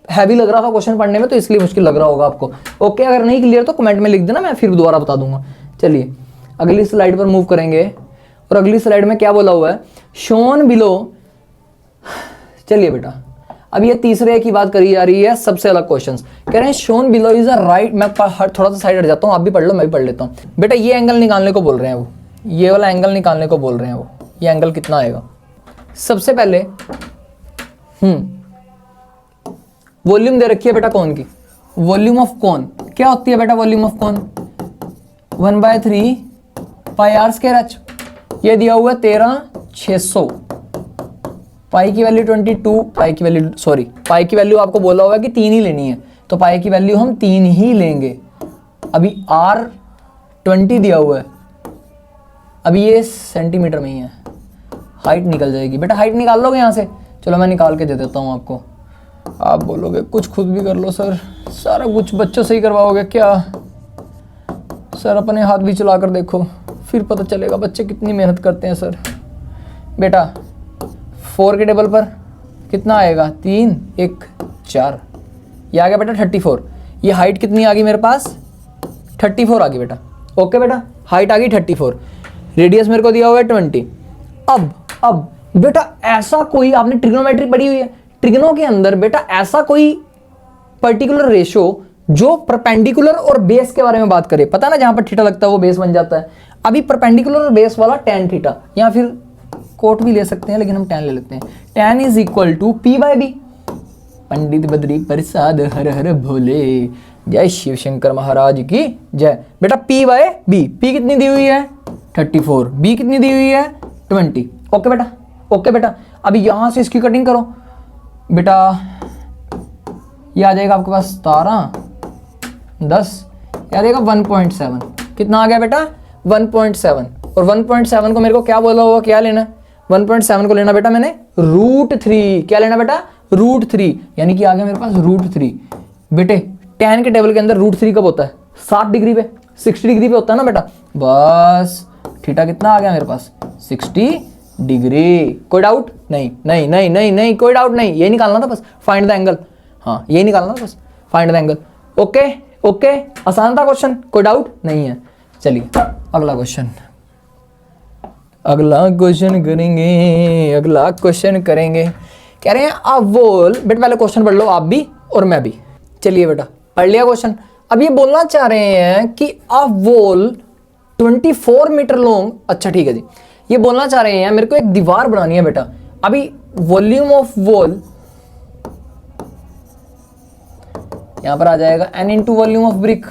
हैवी लग रहा था क्वेश्चन पढ़ने में, तो इसलिए मुश्किल लग रहा होगा आपको। ओके, अगर नहीं क्लियर तो कमेंट में लिख देना, मैं फिर दोबारा बता दूंगा। चलिए अगली स्लाइड पर मूव करेंगे, और अगली स्लाइड में क्या बोला हुआ है? शोन बिलो चलिए बेटा, अब ये तीसरे की बात करी जा रही है, सबसे अलग क्वेश्चन कह रहे हैं shown below is a right. मैं थोड़ा सा साइड हट जाता हूँ, आप भी पढ़ लो मैं भी पढ़ लेता हूँ। बेटा ये एंगल निकालने को बोल रहे हैं वो, ये वाला एंगल निकालने को बोल रहे हैं वो। ये एंगल कितना आएगा? सबसे पहले वॉल्यूम दे रखी है बेटा कौन की, वॉल्यूम ऑफ कौन क्या होती है बेटा? वॉल्यूम ऑफ कौन 1/3 पाई आर स्क्वायर एच। ये दिया हुआ है 13,600, पाई की वैल्यू 22, पाई की वैल्यू आपको बोला होगा कि 3 ही लेनी है, तो पाई की वैल्यू हम 3 ही लेंगे। अभी आर 20 दिया हुआ है, अभी ये सेंटीमीटर में ही है, हाइट निकल जाएगी। बेटा हाइट निकाल लोगे यहाँ से? चलो मैं निकाल के दे देता हूँ आपको। आप बोलोगे कुछ खुद भी कर लो सर, सारा कुछ बच्चों से ही करवाओगे क्या? सर अपने हाथ भी चला कर देखो, फिर पता चलेगा बच्चे कितनी मेहनत करते हैं सर। बेटा 4 के टेबल पर कितना आएगा? 3 1 4, ये आ गया बेटा 34। ये हाइट कितनी आ गई मेरे पास? 34 आ गई बेटा। ओके बेटा, हाइट आ गई 34, रेडियस मेरे को दिया हुआ है 20। अब बेटा ऐसा कोई, आपने ट्रिग्नोमेट्री पढ़ी हुई है, ट्रिग्नो के अंदर बेटा ऐसा कोई पर्टिकुलर रेशो जो परपेंडिकुलर और बेस के बारे में बात करे, पता ना जहां पर थीटा लगता है वो बेस बन जाता है। अभी परपेंडिकुलर और बेस वाला tan थीटा, या फिर कोट भी ले सकते हैं लेकिन हम tan ले लेते हैं। tan is equal to P/B। Pandit Badri Prasad Har Har Bhole, जय शिव शंकर महाराज की जय। बेटा P/B, P कितनी दी हुई है? 34, B कितनी दी हुई है? 20। ओके बेटा, ओके बेटा। अभी यहां से इसकी कटिंग करो बेटा, ये आ जाएगा आपके पास 17 10, ये आ जाएगा 1.7। कितना आ गया बेटा? 1.7। और 1.7 को मेरे को क्या बोला होगा, क्या लेना है? 1.7 को लेना बेटा मैंने √3। क्या लेना बेटा? √3, यानी कि आ गया मेरे पास √3। बेटे tan के टेबल के अंदर √3 कब होता है? 60 डिग्री पे, 60 डिग्री पे होता है ना बेटा। बस थीटा कितना आ गया मेरे पास? 60 डिग्री। कोई डाउट? नहीं नहीं नहीं नहीं नहीं, कोई डाउट नहीं। ये निकालना था बस, फाइंड द एंगल। हाँ ये निकालना था बस, find the angle. Okay okay, आसान था क्वेश्चन, कोई डाउट नहीं है। चलिए अगला क्वेश्चन करेंगे। कह रहे हैं अ वॉल, बेटा पहले क्वेश्चन पढ़ लो आप भी और मैं भी। चलिए बेटा पढ़ लिया क्वेश्चन। अब ये बोलना चाह रहे हैं कि अ वॉल 24 मीटर लॉन्ग, अच्छा ठीक है जी, ये बोलना चाह रहे हैं मेरे को एक दीवार बनानी है बेटा। अभी वॉल्यूम ऑफ वॉल यहां पर आ जाएगा n into volume of brick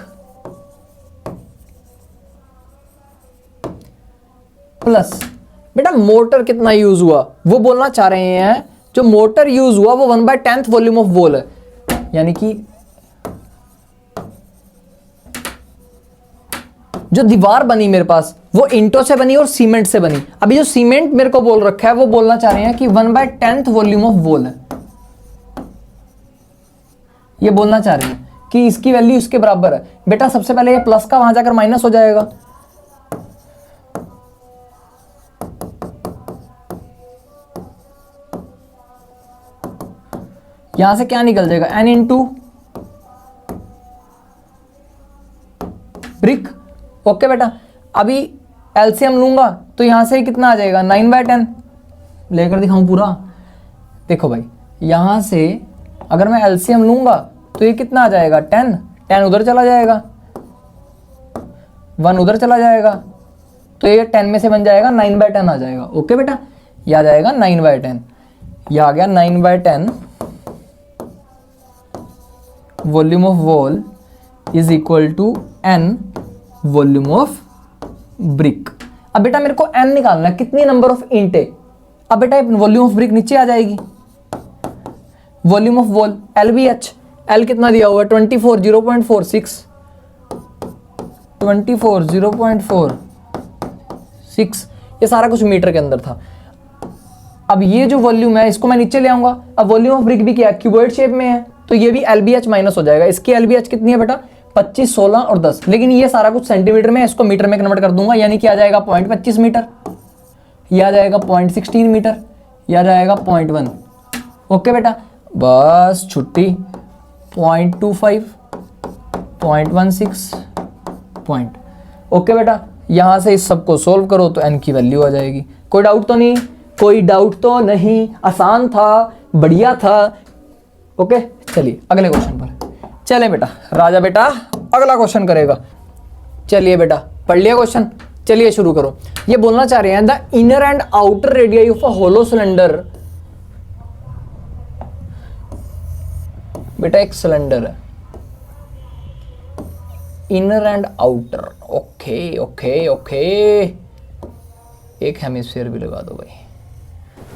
plus बेटा मोटर कितना यूज हुआ वो बोलना चाह रहे हैं। जो मोटर यूज हुआ वो 1/10 वॉल्यूम ऑफ वॉल है, यानी कि जो दीवार बनी मेरे पास वो ईंटों से बनी और सीमेंट से बनी। अभी जो सीमेंट मेरे को बोल रखा है वो बोलना चाह रहे हैं कि 1/10 वॉल्यूम ऑफ वॉल है। ये बोलना चाह रहे हैं कि इसकी वैल्यू इसके बराबर है। बेटा सबसे पहले ये प्लस का वहां जाकर माइनस हो जाएगा, यहां से क्या निकल जाएगा? n into brick. ओके बेटा, अभी एलसीएम लूंगा तो यहां से कितना आ जाएगा? 9/10। लेकर दिखाऊं पूरा? देखो भाई यहां से अगर मैं एलसीएम लूंगा तो ये कितना आ जाएगा? 10 10 उधर चला जाएगा, 1 उधर चला जाएगा, तो ये 10 में से बन जाएगा 9/10 आ जाएगा। ओके बेटा, ये आ जाएगा 9/10। ये आ गया 9/10 volume of wall is equal to n volume of brick. अब बेटा मेरे को n निकालना है, कितनी नंबर ऑफ ईंट है। अब बेटा वॉल्यूम ऑफ ब्रिक नीचे आ जाएगी, volume of wall LBH, L कितना दिया हुआ है? 24 0.46, 24 0.46। ये सारा कुछ मीटर के अंदर था। अब ये जो वॉल्यूम है इसको मैं नीचे ले आऊंगा। अब वॉल्यूम ऑफ ब्रिक भी क्या है? क्यूबॉइड शेप में है, तो ये भी LBH माइनस हो जाएगा। इसकी LBH कितनी है बेटा? 25 16 और 10, लेकिन ये सारा कुछ सेंटीमीटर में, इसको मीटर में कन्वर्ट कर दूंगा, यानी कि आ जाएगा 0.25 मीटर, यह आ जाएगा 0.16 मीटर, यह आ जाएगा 0.1। ओके बेटा, बस छुट्टी। 0.25 0.16 पॉइंट। ओके बेटा, यहां से इस सबको सोल्व करो तो n की वैल्यू आ जाएगी। कोई डाउट तो नहीं? कोई डाउट तो नहीं? आसान था, बढ़िया था। ओके चलिए अगले क्वेश्चन पर चले बेटा। राजा बेटा अगला क्वेश्चन करेगा। चलिए बेटा पढ़ लिया क्वेश्चन, चलिए शुरू करो। ये बोलना चाह रहे हैं the inner and outer radii of a hollow cylinder. बेटा एक सिलेंडर है, inner and outer. Okay okay okay, एक हेमिस्फीयर भी लगा दो भाई।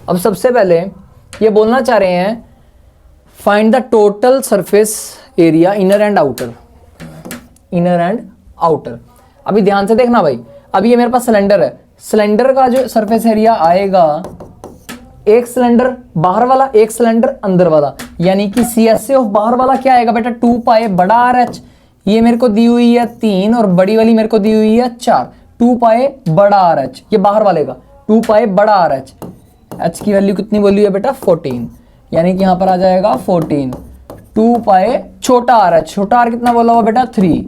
अब सबसे पहले ये बोलना चाह रहे हैं find the total surface area inner and outer, inner and outer. अभी ध्यान से देखना भाई, अभी ये मेरे पास सिलेंडर है, सिलेंडर का जो सरफेस एरिया आएगा, एक सिलेंडर बाहर वाला एक सिलेंडर अंदर वाला, यानी कि CSA ऑफ बाहर वाला क्या आएगा बेटा 2 पाई बड़ा RH। ये मेरे को दी हुई है 3 और बड़ी वाली मेरे को दी हुई है 4। 2 पाई बड़ा RH, ये बाहर वाले का 2 पाई बड़ा RH। H की वैल्यू कितनी बोली है बेटा 14, यानी कि यहां पर आ जाएगा 14। 2 पाई छोटा RH, छोटा R कितना बोला हुआ बेटा 3।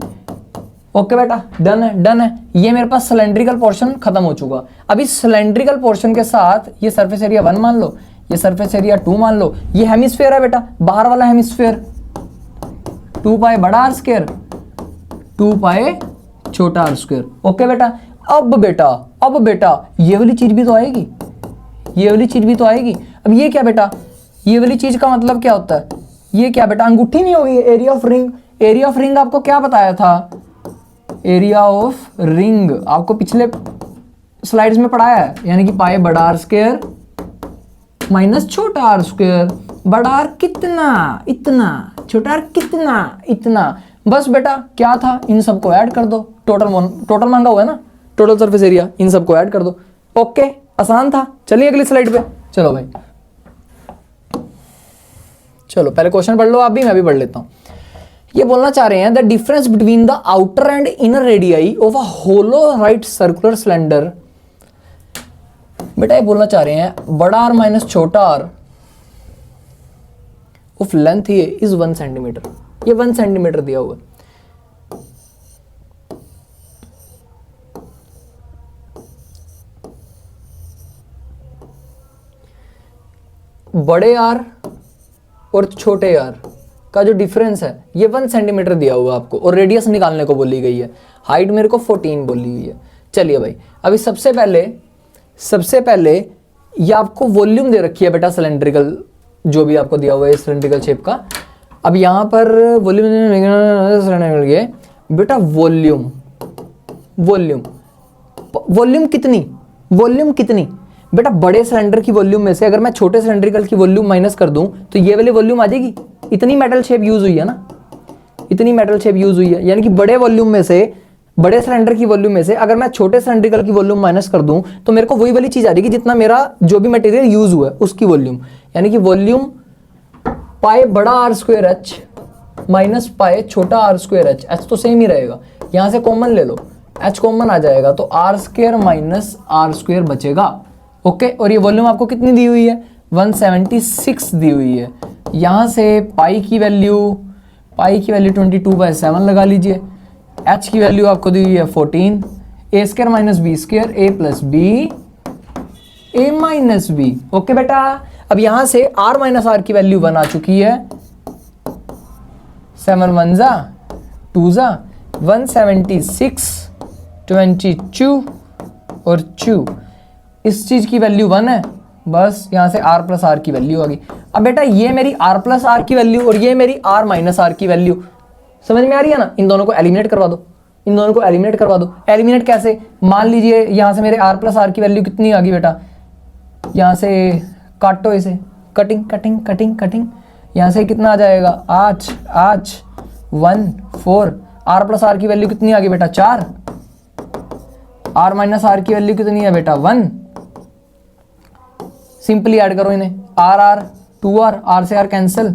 ओके बेटा डन है, डन है। ये मेरे पास सिलेंड्रिकल पोर्शन खत्म हो चुका। अभी सिलेंड्रिकल पोर्शन के साथ ये सरफेस एरिया 1 मान लो, ये सरफेस एरिया 2 मान लो। ये हेमिस्फीयर है बेटा, बाहर वाला हेमिस्फीयर 2 पाई बड़ा R स्क्वायर 2 पाई छोटा R स्क्वायर। ओके बेटा अब बेटा ये वाली चीज भी तो आएगी, ये वाली चीज भी तो आएगी। अब ये क्या बेटा, ये वाली चीज का मतलब क्या होता है, ये क्या बेटा अंगूठी नहीं होगी, area of ring. Area of ring आपको क्या बताया था, एरिया ऑफ रिंग आपको पिछले स्लाइड्स में पढ़ाया है, यानी कि पाई बड़ा R स्क्वायर माइनस छोटा R स्क्वायर। बड़ा R कितना, इतना, छोटा R कितना, इतना। बस बेटा क्या था, इन सबको ऐड कर दो, टोटल मांगा हुआ है ना, टोटल सरफेस एरिया, इन सबको ऐड कर दो। ओके आसान था। चलिए अगली स्लाइड पे चलो भाई, चलो पहले क्वेश्चन पढ़ लो आप भी, मैं भी पढ़ लेता हूं। ये बोलना चाह रहे हैं the difference between the outer and inner radii of a hollow right circular cylinder. बेटा ये बोलना चाह रहे हैं बड़ा R माइनस छोटा R ऑफ लेंथ ये इज 1 सेंटीमीटर। ये 1 सेंटीमीटर दिया हुआ है। बड़े R और छोटे R का जो डिफरेंस है ये 1 सेंटीमीटर दिया हुआ है आपको, और रेडियस निकालने को बोली गई है। हाइट मेरे को 14 बोली हुई है। चलिए भाई अभी सबसे पहले ये आपको वॉल्यूम दे रखी है बेटा सिलेंड्रिकल, जो भी आपको दिया हुआ है सिलेंड्रिकल शेप का। अब यहाँ पर वॉल्यूम बेटा, वॉल्यूम कितनी बेटा, बड़े सिलेंडर की वॉल्यूम में से अगर मैं छोटे सिलेंड्रिकल की वॉल्यूम माइनस कर दूं तो ये वाली वॉल्यूम आ जाएगी। इतनी मेटल शेप यूज हुई है ना, इतनी मेटल शेप यूज हुई है, यानी कि बड़े वॉल्यूम में से, बड़े सिलेंडर की वॉल्यूम में से अगर मैं छोटे सिलेंड्रिकल की वॉल्यूम माइनस कर दूं तो मेरे को वही वाली चीज आ जाएगी जितना मेरा जो भी मटेरियल यूज हुआ है उसकी वॉल्यूम, यानी कि वॉल्यूम पाई बड़ा R square H minus pi छोटा R स्क्वायर H। H तो सेम ही रहेगा, यहां से कॉमन ले लो, H कॉमन आ जाएगा तो R square minus R square बचेगा। ओके और ये वॉल्यूम आपको कितनी दी हुई है 176 दी हुई है। यहां से पाई की वैल्यू 22/7 लगा लीजिए। H की वैल्यू आपको दी हुई है 14, A square minus B square, A plus B, A minus B। Okay बेटा अब यहां से R माइनस R की वैल्यू 1 आ चुकी है, 7 1 जा 2 जा 176, 22 और 2, इस चीज की वैल्यू 1 है, बस यहां से R प्लस R की वैल्यू आ गई। अब बेटा ये मेरी R प्लस R की वैल्यू और ये मेरी R माइनस R की वैल्यू समझ में आ रही है ना, इन दोनों को एलिमिनेट करवा दो, इन दोनों को एलिमिनेट करवा दो। एलिमिनेट कैसे, मान लीजिए यहां से मेरे R प्लस R की वैल्यू कितनी आ गई बेटा, यहां से काटो इसे, कटिंग कटिंग कटिंग कटिंग, यहां से कितना आ जाएगा 8 1 4। R प्लस R की वैल्यू कितनी आ गई बेटा 4, R माइनस R की वैल्यू कितनी है बेटा 1। सिंपली ऐड करो इन्हें, R 2R, R से R कैंसिल,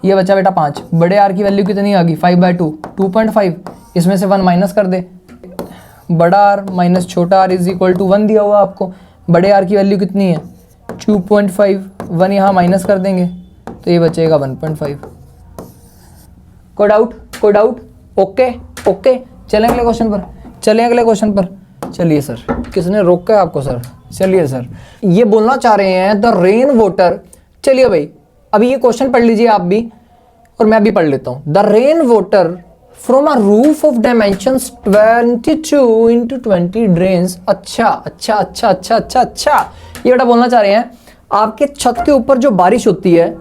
ये बचा बेटा 5। बड़े R की वैल्यू कितनी आ गई 5/2 2.5, इसमें से 1 माइनस कर दे, बड़ा R माइनस छोटा R इज इक्वल टू 1 दिया हुआ आपको। बड़े R की वैल्यू कितनी है 2.5, 1 यहाँ माइनस कर देंगे तो ये बचेगा 1.5। कोई डाउट? ओके चलें अगले क्वेश्चन पर। चलिए सर, किसने रोका है आपको सर? चलिए सर, ये बोलना चाह रहे हैं द रेन वाटर। चलिए भाई अभी ये क्वेश्चन पढ़ लीजिए आप भी और मैं भी पढ़ लेता हूं। The rain water from a roof of dimensions 22 into 20 drains. अच्छा अच्छा अच्छा अच्छा अच्छा अच्छा, ये बेटा बोलना चाह रहे हैं आपके छत के ऊपर जो बारिश होती है,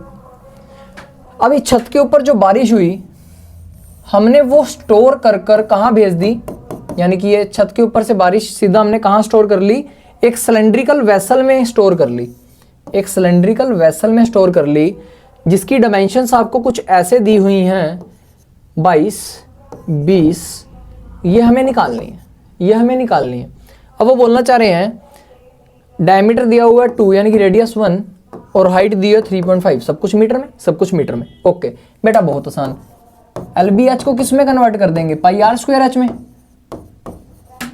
अभी छत के ऊपर जो बारिश हुई हमने वो स्टोर कर कर कहाँ भेज दी, यानी कि ये छत के ऊपर से बारिश सीधा हमने कहाँ स्टोर कर ली, एक सिलेंड्रिकल वेसल में स्टोर कर ली, एक सिलेंड्रिकल वेसल में स्टोर कर ली, जिसकी डायमेंशंस आपको कुछ ऐसे दी हुई हैं 22, 20, ये हमें निकालनी है, ये हमें निकालनी है। अब वो बोलना चाह रहे हैं डायमीटर दिया हुआ है 2 यानी कि रेडियस 1 और हाइट दी है 3.5, सब कुछ मीटर में, सब कुछ मीटर में। ओके बेटा बहुत आसान, LBH को किस में कन्वर्ट कर देंगे, पाई आर स्क्वायर एच में।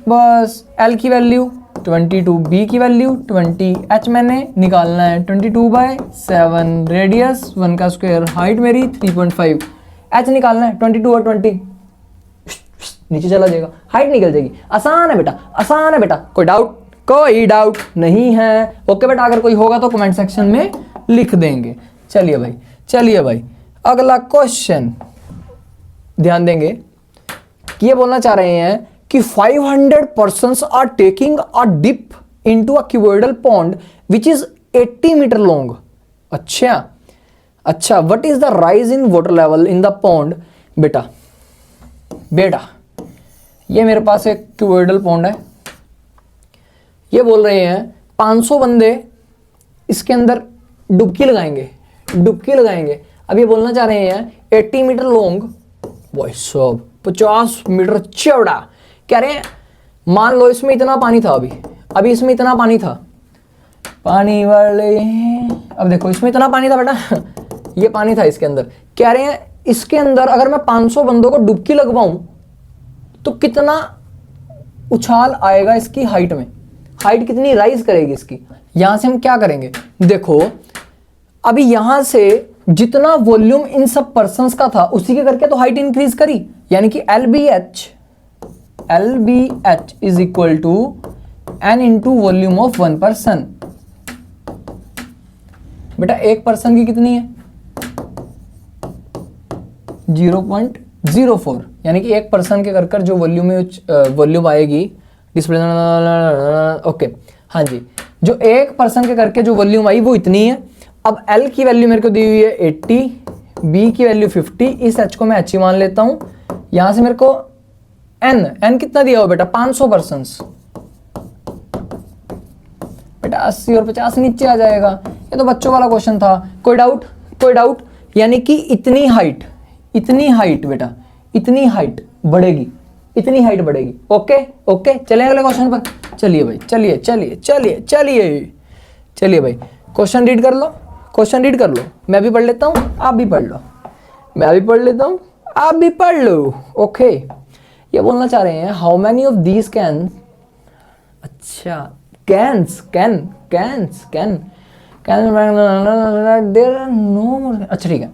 बस L की वैल्यू 22, B की वैल्यू 20, H मैंने निकालना है 22/7, रेडियस 1 का स्क्वायर, हाइट मेरी 3.5, H निकालना है 22 और 20, नीचे चला जाएगा, हाइट निकल जाएगी। आसान है बेटा, आसान है बेटा, कोई डाउट, कोई डाउट नहीं है। ओके बेटा, अगर कोई होगा तो कमेंट सेक्शन में लिख देंगे। चलिए भाई, चलिए भाई, अगला क्वेश्चन ध्यान देंगे कि ये बोलना चाह रहे हैं कि 500 persons are taking a dip into a cuboidal pond which is 80 meter long। अच्छा अच्छा, what is the rise in water level in the pond? बेटा बेटा ये मेरे पास एक क्यूबॉइडल पॉन्ड है, ये बोल रहे हैं 500 बंदे इसके अंदर डुबकी लगाएंगे, डुबकी लगाएंगे। अब ये बोलना चाह रहे हैं 80 मीटर लॉन्ग, भाई साहब 50 मीटर चौड़ा। कह रहे हैं मान लो इसमें इतना पानी था, अभी इसमें इतना पानी था, पानी वाले, अब देखो इसमें इतना पानी था बेटा, ये पानी था इसके अंदर। कह रहे हैं इसके अंदर अगर मैं 500 बंदों को डुबकी लगवाऊं तो कितना उछाल आएगा इसकी हाइट में, हाइट कितनी राइज करेगी इसकी। यहां से हम क्या करेंगे, देखो अभी यहां से जितना वॉल्यूम इन सब पर्संस का था उसी के करके तो हाइट इंक्रीज करी, यानी कि LBH is equal to N into volume of 1 person. बेटा एक पर्सन की कितनी है 0.04, यानी कि एक पर्सन के कर जो वॉल्यूम आएगी डिस्प्ले, ओके हाँ जी, जो एक पर्सन के करके जो वॉल्यूम आई वो इतनी है। अब L की वैल्यू मेरे को दी हुई है 80, B की वैल्यू 50, इस H को मैं H ही मान लेता हूं। यहां से मेरे को N कितना दिया हुआ बेटा 500 पर्सन्स, बेटा 80 और 50 नीचे आ जाएगा। ये तो बच्चों वाला क्वेश्चन था, कोई डाउट, कोई डाउट, यानी कि इतनी हाइट बेटा, इतनी हाइट बढ़ेगी, इतनी हाइट बढ़ेगी। ओके ओके, चलिए अगले क्वेश्चन पर। चलिए भाई, चलिए चलिए चलिए चलिए चलिए भाई, क्वेश्चन रीड कर लो, क्वेश्चन रीड कर लो, मैं भी पढ़ लेता हूँ, आप भी पढ़ लो, मैं भी पढ़ लेता हूँ, आप भी पढ़ लो। ओके, ये बोलना चाह रहे हैं how many of these can, अच्छा cans, can there are no, अच्छा ठीक है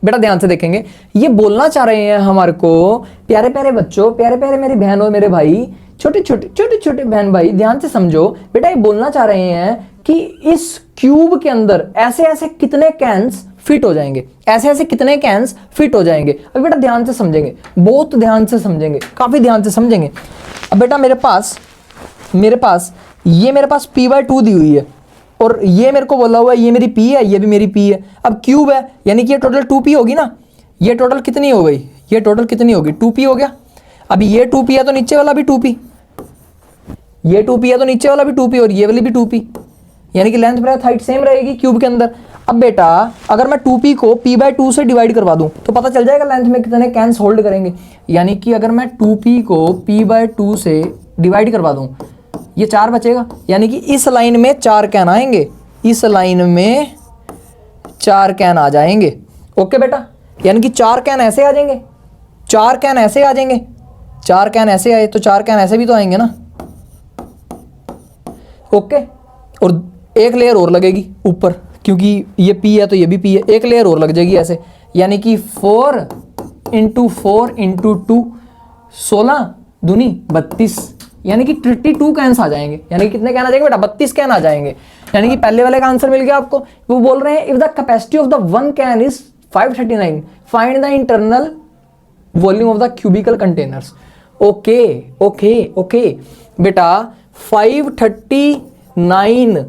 बेटा, ध्यान से देखेंगे। ये बोलना चाह रहे हैं हमारे को, प्यारे प्यारे बच्चों, प्यारे प्यारे मेरी बहनों, मेरे भाई, छोटे छोटे बहन भाई, ध्यान से समझो बेटा। ये बोलना चाह रहे हैं कि इस क्यूब के अंदर ऐसे ऐसे कितने कैंस फिट हो जाएंगे, ऐसे ऐसे कितने कैंस फिट हो जाएंगे। अब बेटा ध्यान से समझेंगे, बहुत ध्यान से समझेंगे, काफी ध्यान से समझेंगे। अब बेटा मेरे पास ये मेरे पास P/2 दी हुई है और ये मेरे को बोला हुआ है ये मेरी P है, ये भी मेरी P है। अब क्यूब है यानी कि ये टोटल 2P होगी ना, ये टोटल कितनी हो गई, ये टोटल कितनी होगी 2P हो गया। अभी ये 2P है तो नीचे वाला भी 2P, ये 2P है तो नीचे वाला भी 2P और ये वाली भी 2P, यानी कि लेंथ ब्रेथ हाइट सेम रहेगी क्यूब के अंदर। अब बेटा अगर मैं 2P को P/2 से डिवाइड करवा दूं तो पता चल जाएगा लेंथ में कितने कैंस होल्ड करेंगे। यानी कि अगर मैं 2P को P/2 से डिवाइड करवा दूं, ये 4 बचेगा, यानी कि इस लाइन में 4 कैन आएंगे, इस लाइन में 4 कैन आ जाएंगे। ओके बेटा, यानी कि 4 कैन ऐसे आ जाएंगे, 4 कैन ऐसे आ जाएंगे, 4 कैन ऐसे आए तो 4 कैन ऐसे भी तो आएंगे ना। ओके, और एक लेयर और लगेगी ऊपर, क्योंकि ये P है तो ये भी P है, एक लेयर और लग जाएगी ऐसे, यानी कि 4 × 4 × 2, 16 दूनी 32, यानी कि 32 कैंस आ जाएंगे। यानी कि कितने कैन आ जाएंगे बेटा? 32 कैन आ जाएंगे। यानी कि पहले वाले का आंसर मिल गया आपको। वो बोल रहे हैं if the capacity of the one can is 539 find the internal volume of the cubical containers. Okay okay okay बेटा 539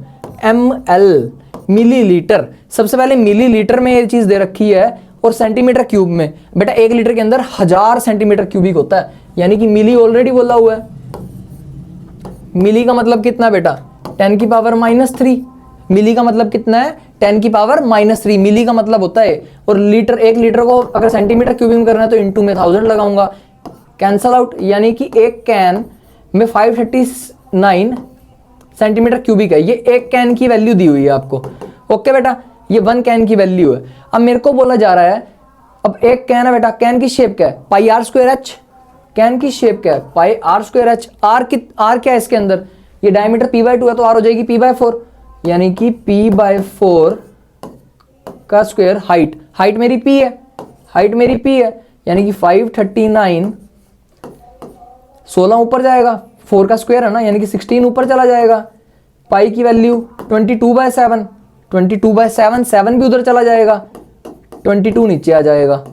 ml मिलीलीटर, सबसे पहले मिलीलीटर में ये चीज दे रखी है और सेंटीमीटर क्यूब में। बेटा 1 लीटर के अंदर 1000 सेंटीमीटर क्यूबिक होता है, यानी कि मिली ऑलरेडी बोला हुआ है। मिली का मतलब कितना बेटा? 10 की पावर -3। मिली का मतलब कितना है? 10 की पावर -3। मिली का मतलब होता है, और लीटर, 1 लीटर को अगर सेंटीमीटर क्यूबिक में करना है तो इंटू में 1000 लगाऊंगा, कैंसल आउट। यानी कि एक कैन में 539 सेंटीमीटर क्यूबिक है। ये एक कैन की वैल्यू दी हुई है आपको। ओके बेटा, ये 1 कैन की वैल्यू है। अब मेरे को बोला जा रहा है, अब एक कैन है बेटा, कैन की शेप क्या है? Pi are square H. Can की शेप क्या है? Pi are square h. Are क्या है इसके अंदर? ये डायमीटर p/2 है तो आर हो जाएगी p/4, यानी कि p/4 का स्क्वायर। हाइट मेरी p है, हाइट मेरी p है, यानी कि 539, 16 ऊपर जाएगा, 4 का स्क्वायर है ना, यानी कि 16 ऊपर चला जाएगा। पाई की वैल्यू 22/7, 22/7, 7 भी उधर चला जाएगा, 22 नीचे आ जाएगा।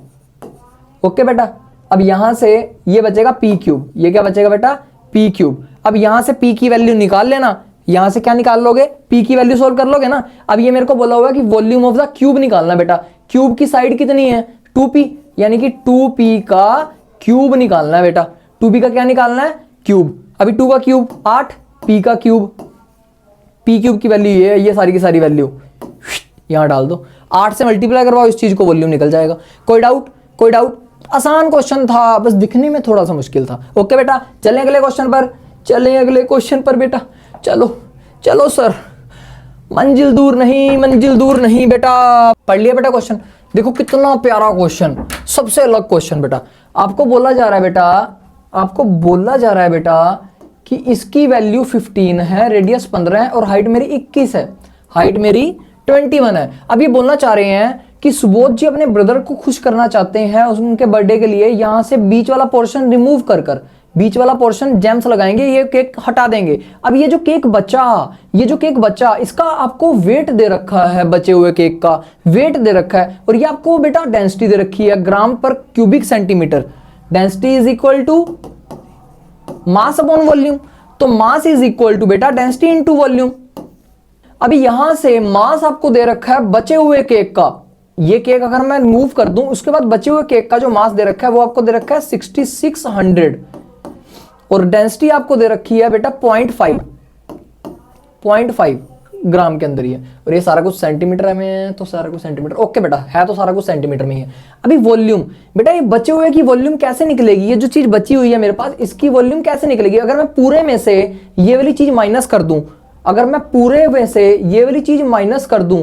ओके बेटा, अब यहां से ये बचेगा p क्यूब। ये क्या बचेगा बेटा? p cube. अब यहां से p की वैल्यू निकाल लेना। यहां से क्या निकाल लोगे? p की वैल्यू सोल्व कर लोगे ना। अब ये मेरे को बोला हुआ कि वॉल्यूम ऑफ द क्यूब निकालना बेटा। क्यूब की साइड कितनी है? 2p, यानी कि 2p का क्यूब निकालना है बेटा। 2p का क्या निकालना है? क्यूब। अभी 2 का क्यूब 8, p का क्यूब, p क्यूब की वैल्यू ये सारी की सारी वैल्यू यहां डाल दो। 8 से मल्टीप्लाई करवाओ, इस चीज को वॉल्यूम निकल जाएगा। कोई डाउट? कोई डाउट? आसान क्वेश्चन था, बस दिखने में थोड़ा सा मुश्किल था। ओके बेटा, चलें अगले क्वेश्चन पर। चलें अगले क्वेश्चन पर बेटा। चलो चलो सर, मंजिल दूर नहीं बेटा। पढ़ लिया बेटा क्वेश्चन? देखो कितना प्यारा क्वेश्चन, सबसे अलग क्वेश्चन बेटा। आपको बोला जा रहा है बेटा कि इसकी वैल्यू 15 है, रेडियस 15 है और हाइट मेरी 21 है, हाइट मेरी 21 है। अब ये बोलना चाह रहे हैं कि सुबोध जी अपने ब्रदर को खुश करना चाहते हैं उनके बर्थडे के लिए। यहां से बीच वाला पोर्शन रिमूव कर बीच वाला पोर्शन जेम्स लगाएंगे, ये केक हटा देंगे। अब ये जो केक बचा इसका आपको वेट दे रखा है, बचे हुए केक का वेट दे रखा है, और ये आपको बेटा डेंसिटी दे रखी है ग्राम पर cubic centimetre. Density is equal to mass upon volume. तो मास इज इक्वल टू बेटा डेंसिटी इनटू वॉल्यूम। अभी यहां से मास आपको दे रखा है बचे हुए केक का। ये केक अगर मैं मूव कर दूं, उसके बाद बचे हुए केक का जो मास दे रखा है वो आपको दे रखा है 6600, और डेंसिटी आपको दे रखी है बेटा 0.5 ग्राम के अंदर ही है। और ये सारा कुछ सेंटीमीटर में है, तो सारा कुछ सेंटीमीटर। ओके बेटा, है तो सारा कुछ सेंटीमीटर में ही है। अभी वॉल्यूम बेटा, ये बचे हुए की वॉल्यूम कैसे निकलेगी? ये जो चीज बची हुई है मेरे पास, इसकी वॉल्यूम कैसे निकलेगी? अगर मैं पूरे में से ये वाली चीज माइनस कर दूं,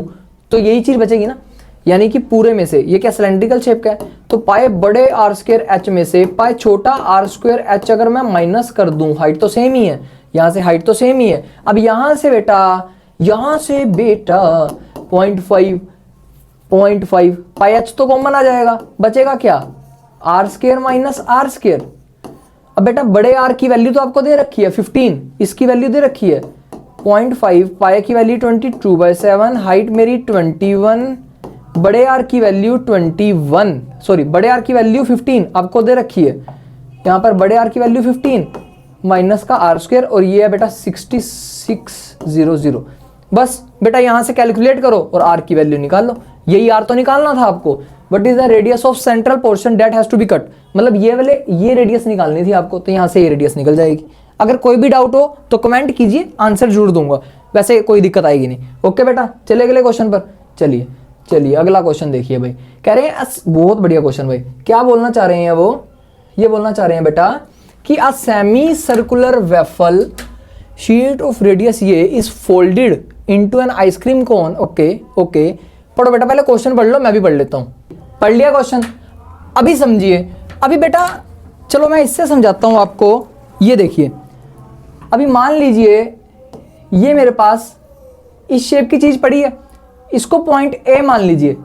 तो यही चीज बचेगी ना। यानी कि पूरे में से ये क्या सिलेंड्रिकल शेप का है, तो पाए बड़े आर स्क्वायर एच में से पाए छोटा आर स्क्वायर एच अगर मैं माइनस कर दूं, हाइट तो सेम ही है, यहां से हाइट तो सेम ही है। अब यहां से बेटा 0.5 पाई एच तो कॉमन आ जाएगा, बचेगा क्या? R square minus r square. अब बेटा बड़े आर की वैल्यू तो आपको दे रखी है 15, इसकी वैल्यू दे रखी है 0.5, पाई की वैल्यू 22/7, हाइट मेरी 21, बड़े आर की वैल्यू 15 आपको दे रखी है। यहां पर बड़े आर की वैल्यू 15 माइनस का आर स्क्वायर, और ये है बेटा 6600। बस बेटा यहां से कैलकुलेट करो और आर की वैल्यू निकाल लो। यही आर तो निकालना था आपको। What is the radius of central portion that has to be cut? मतलब ये रेडियस निकालनी थी आपको, तो यहां से ये रेडियस निकल जाएगी। अगर कोई भी डाउट हो तो कमेंट कीजिए, आंसर जरूर दूंगा, वैसे कोई दिक्कत आएगी नहीं। ओके बेटा, चलिए अगले क्वेश्चन पर। चलिए अगला क्वेश्चन देखिए भाई। कह रहे हैं बहुत बढ़िया क्वेश्चन भाई। क्या बोलना चाह रहे हैं वो? ये बोलना चाह रहे हैं बेटा कि a semi circular wafer sheet of radius ये is folded into an ice cream cone. Okay पढ़ो बेटा, पहले क्वेश्चन पढ़ लो, मैं भी पढ़ लेता हूं। पढ़ लिया क्वेश्चन? अभी समझिए। अभी बेटा चलो मैं इससे समझाता हूं आपको। ये देखिए, अभी मान लीजिए ये मेरे पास इस शेप की चीज पड़ी है, इसको पॉइंट ए मान लीजिए,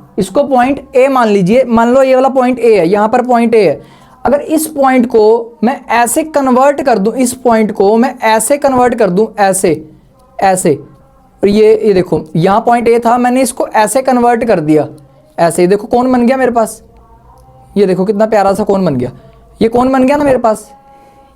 मान लो ये वाला पॉइंट ए है, यहां पर पॉइंट ए है। अगर इस पॉइंट को मैं ऐसे कन्वर्ट कर दूं, इस पॉइंट को मैं ऐसे कन्वर्ट कर दूं, ऐसे ऐसे, और ये देखो यहां पॉइंट ए था, मैंने इसको ऐसे कन्वर्ट कर दिया, ऐसे ही देखो कौन बन गया मेरे पास, ये देखो कितना प्यारा सा कौन बन गया, ये कौन बन गया ना मेरे पास,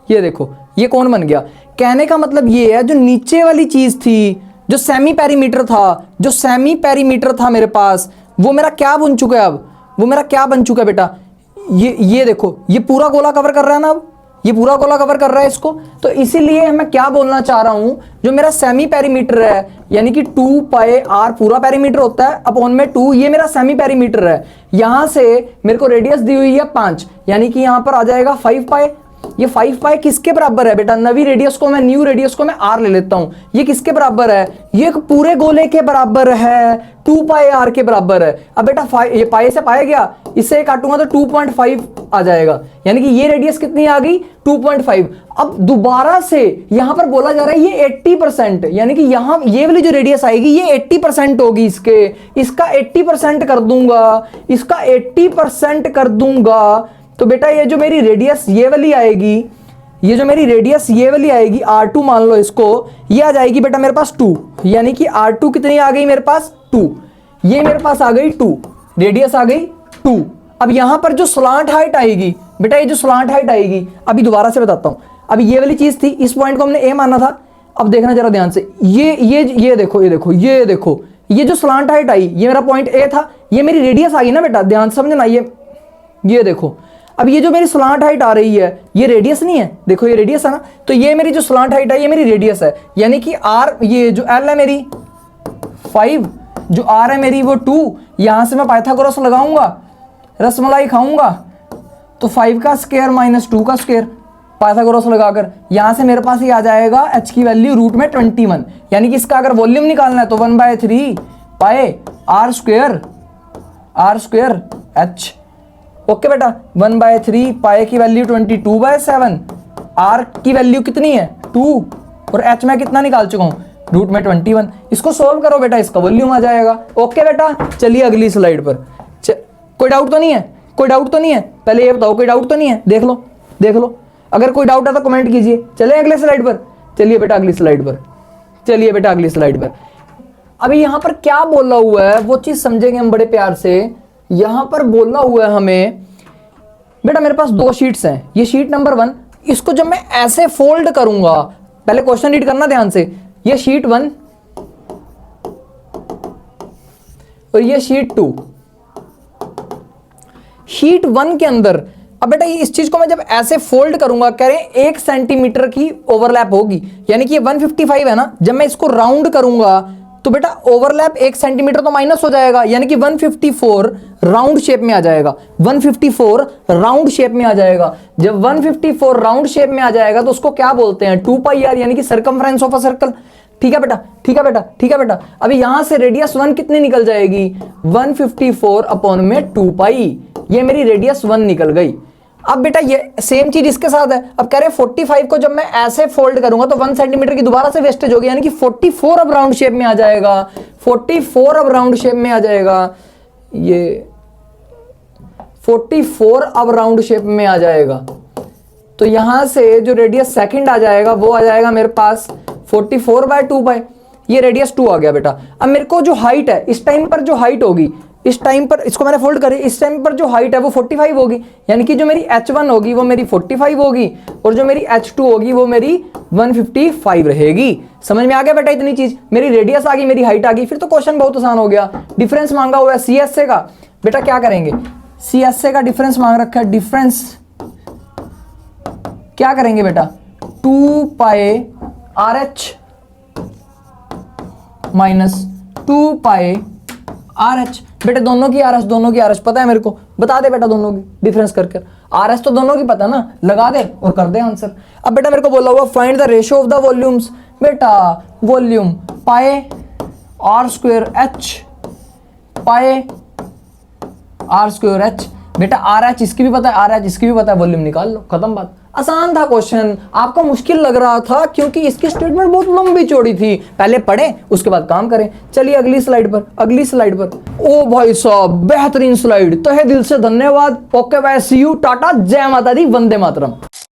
ये देखो ये कौन बन गया। कहने का मतलब ये है जो नीचे वाली चीज थी, जो सेमी पेरीमीटर था, जो सेमी पेरीमीटर था मेरे पास, वो मेरा क्या बन चुका है अब, वो मेरा क्या बन चुका है बेटा, ये देखो ये पूरा गोला कवर कर रहा है ना, अब ये पूरा गोला कवर कर रहा है इसको। तो इसीलिए मैं क्या बोलना चाह रहा हूं, जो मेरा सेमी पेरीमीटर है यानी कि 2 पाई आर पूरा पेरीमीटर होता है अपॉन में 2, ये मेरा सेमी पेरीमीटर है। यहां से मेरे को रेडियस दी हुई है 5, यानी कि यहां पर आ जाएगा 5 पाई। ये 5 पाई किसके बराबर है बेटा, नवी रेडियस को मैं, न्यू रेडियस को मैं आर ले लेता हूं, ये किसके बराबर है, ये एक पूरे गोले के बराबर है, 2 पाई आर के बराबर है। अब बेटा ये पाई से पाया गया, इससे काटूंगा तो 2.5 आ जाएगा, यानी कि ये रेडियस कितनी आ गई 2.5। अब दोबारा से यहां पर बोला जा रहा है ये 80%, यानी कि यहां ये वाली जो रेडियस आएगी ये 80% होगी इसके, इसका 80% कर दूंगा, इसका 80% कर दूंगा। तो बेटा ये जो मेरी रेडियस ये वाली आएगी, ये जो मेरी रेडियस ये वाली आएगी R2 मान लो इसको, ये आ जाएगी बेटा मेरे पास 2, यानी कि R2 कितनी आ गई मेरे पास 2, ये मेरे पास आ गई 2, रेडियस आ गई 2। अब यहां पर जो स्लांट हाइट आएगी बेटा, ये जो स्लांट हाइट आएगी, अभी दोबारा से बताता हूं, अभी ये वाली चीज थी, इस पॉइंट को हमने ए माना था। अब देखना जरा ध्यान से, ये देखो, ये जो स्लांट हाइट आई, ये मेरा पॉइंट ए था, ये मेरी रेडियस आ गई ना बेटा, ध्यान से समझना, ये देखो। अब ये जो मेरी स्लांट हाइट आ रही है ये रेडियस नहीं है, देखो ये रेडियस है ना, तो ये मेरी जो स्लांट हाइट है ये मेरी रेडियस है, यानी कि आर, ये जो एल है मेरी 5, जो आर है मेरी वो 2, यहां से मैं पाइथागोरस लगाऊंगा, रसमलाई खाऊंगा, तो 5 का स्क्वायर माइनस 2 का स्क्वायर पाइथागोरस लगाकर, यहां से मेरे पास ये आ जाएगा h की वैल्यू रूट में 21, यानी कि इसका अगर वॉल्यूम निकालना है तो 1/3 पाए आर स्क्वायर h। ओके बेटा, 1/3 पाए की वैल्यू 22/7, आर की वैल्यू कितनी है 2, और एच में कितना निकाल चुका हूं रूट में 21। इसको सोल्व करो बेटा, इसका वॉल्यूम आ जाएगा। ओके बेटा, चलिए अगली स्लाइड पर। कोई डाउट तो नहीं है, कोई डाउट तो नहीं है, पहले ये बताओ कोई डाउट तो नहीं है, देख लो, अगर कोई डाउट है तो कमेंट कीजिए। चले अगले स्लाइड पर, चलिए बेटा अगली स्लाइड पर। अभी यहां पर क्या बोला हुआ है वो चीज समझेंगे हम बड़े प्यार से। यहां पर बोला हुआ है हमें बेटा, मेरे पास 2 शीट्स हैं, ये शीट नंबर 1, इसको जब मैं ऐसे फोल्ड करूंगा, पहले क्वेश्चन रीड करना ध्यान से, ये शीट 1 और ये शीट 2। शीट 1 के अंदर अब बेटा इस चीज को मैं जब ऐसे फोल्ड करूंगा, कह रहे हैं 1 सेंटीमीटर की ओवरलैप होगी, यानी कि ये 155 है ना, जब मैं इसको राउंड करूंगा तो बेटा ओवरलैप 1 सेंटीमीटर तो माइनस हो जाएगा, यानी कि 154 राउंड शेप में आ जाएगा, 154 राउंड शेप में आ जाएगा। जब 154 राउंड शेप में आ जाएगा तो उसको क्या बोलते हैं 2 पाई आर, यानी कि सर्कमफ्रेंस ऑफ अ सर्कल। ठीक है बेटा। अभी यहां से रेडियस 1 कितनी निकल जाएगी 154 अपॉन में 2 पाई, ये मेरी रेडियस 1 निकल गई। अब बेटा ये सेम चीज इसके साथ है, अब कह रहे हैं 45 को जब मैं ऐसे फोल्ड करूंगा तो 1 सेंटीमीटर की दोबारा से वेस्टेज होगी, यानी कि 44 अब राउंड शेप में आ जाएगा, 44 अब राउंड शेप में आ जाएगा, ये 44 अब राउंड शेप में आ जाएगा। तो यहां से जो रेडियस सेकंड आ जाएगा वो आ जाएगा मेरे पास 44/2 पाई, ये रेडियस 2 आ गया बेटा। अब मेरे को जो हाइट है इस टाइम पर, जो हाइट होगी इस टाइम पर, इसको मैंने फोल्ड करी, इस टाइम पर जो हाइट है वो 45 होगी, यानी कि जो मेरी h1 होगी वो मेरी 45 होगी और जो मेरी h2 होगी वो मेरी 155 रहेगी। समझ में आ गया बेटा इतनी चीज, मेरी रेडियस आ गई, मेरी हाइट आ गई, फिर तो क्वेश्चन बहुत आसान हो गया। डिफरेंस मांगा हुआ है CSA का, बेटा क्या करेंगे, CSA का डिफरेंस मांग रखा है, डिफरेंस क्या करेंगे बेटा 2 पाई RH माइनस 2 पाई RH। बेटे दोनों की RS पता है मेरे को, बता दे बेटा दोनों की डिफरेंस करके, RS तो दोनों की पता ना, लगा दे और कर दे आंसर। अब बेटा मेरे को बोला हुआ find the ratio of the volumes, बेटा वॉल्यूम पाए R स्क्वायर H पाए R स्क्वायर H, बेटा RH इसकी भी पता है, RH इसकी भी पता है, वॉल्यूम निकाल लो, खत्म बात। आसान था क्वेश्चन, आपको मुश्किल लग रहा था क्योंकि इसकी स्टेटमेंट बहुत लंबी चौड़ी थी। पहले पढ़ें उसके बाद काम करें। चलिए अगली स्लाइड पर। ओ भाई साहब बेहतरीन स्लाइड, तहे दिल से धन्यवाद। Okay bye, see you, tata, जय माता दी, वंदे मातरम।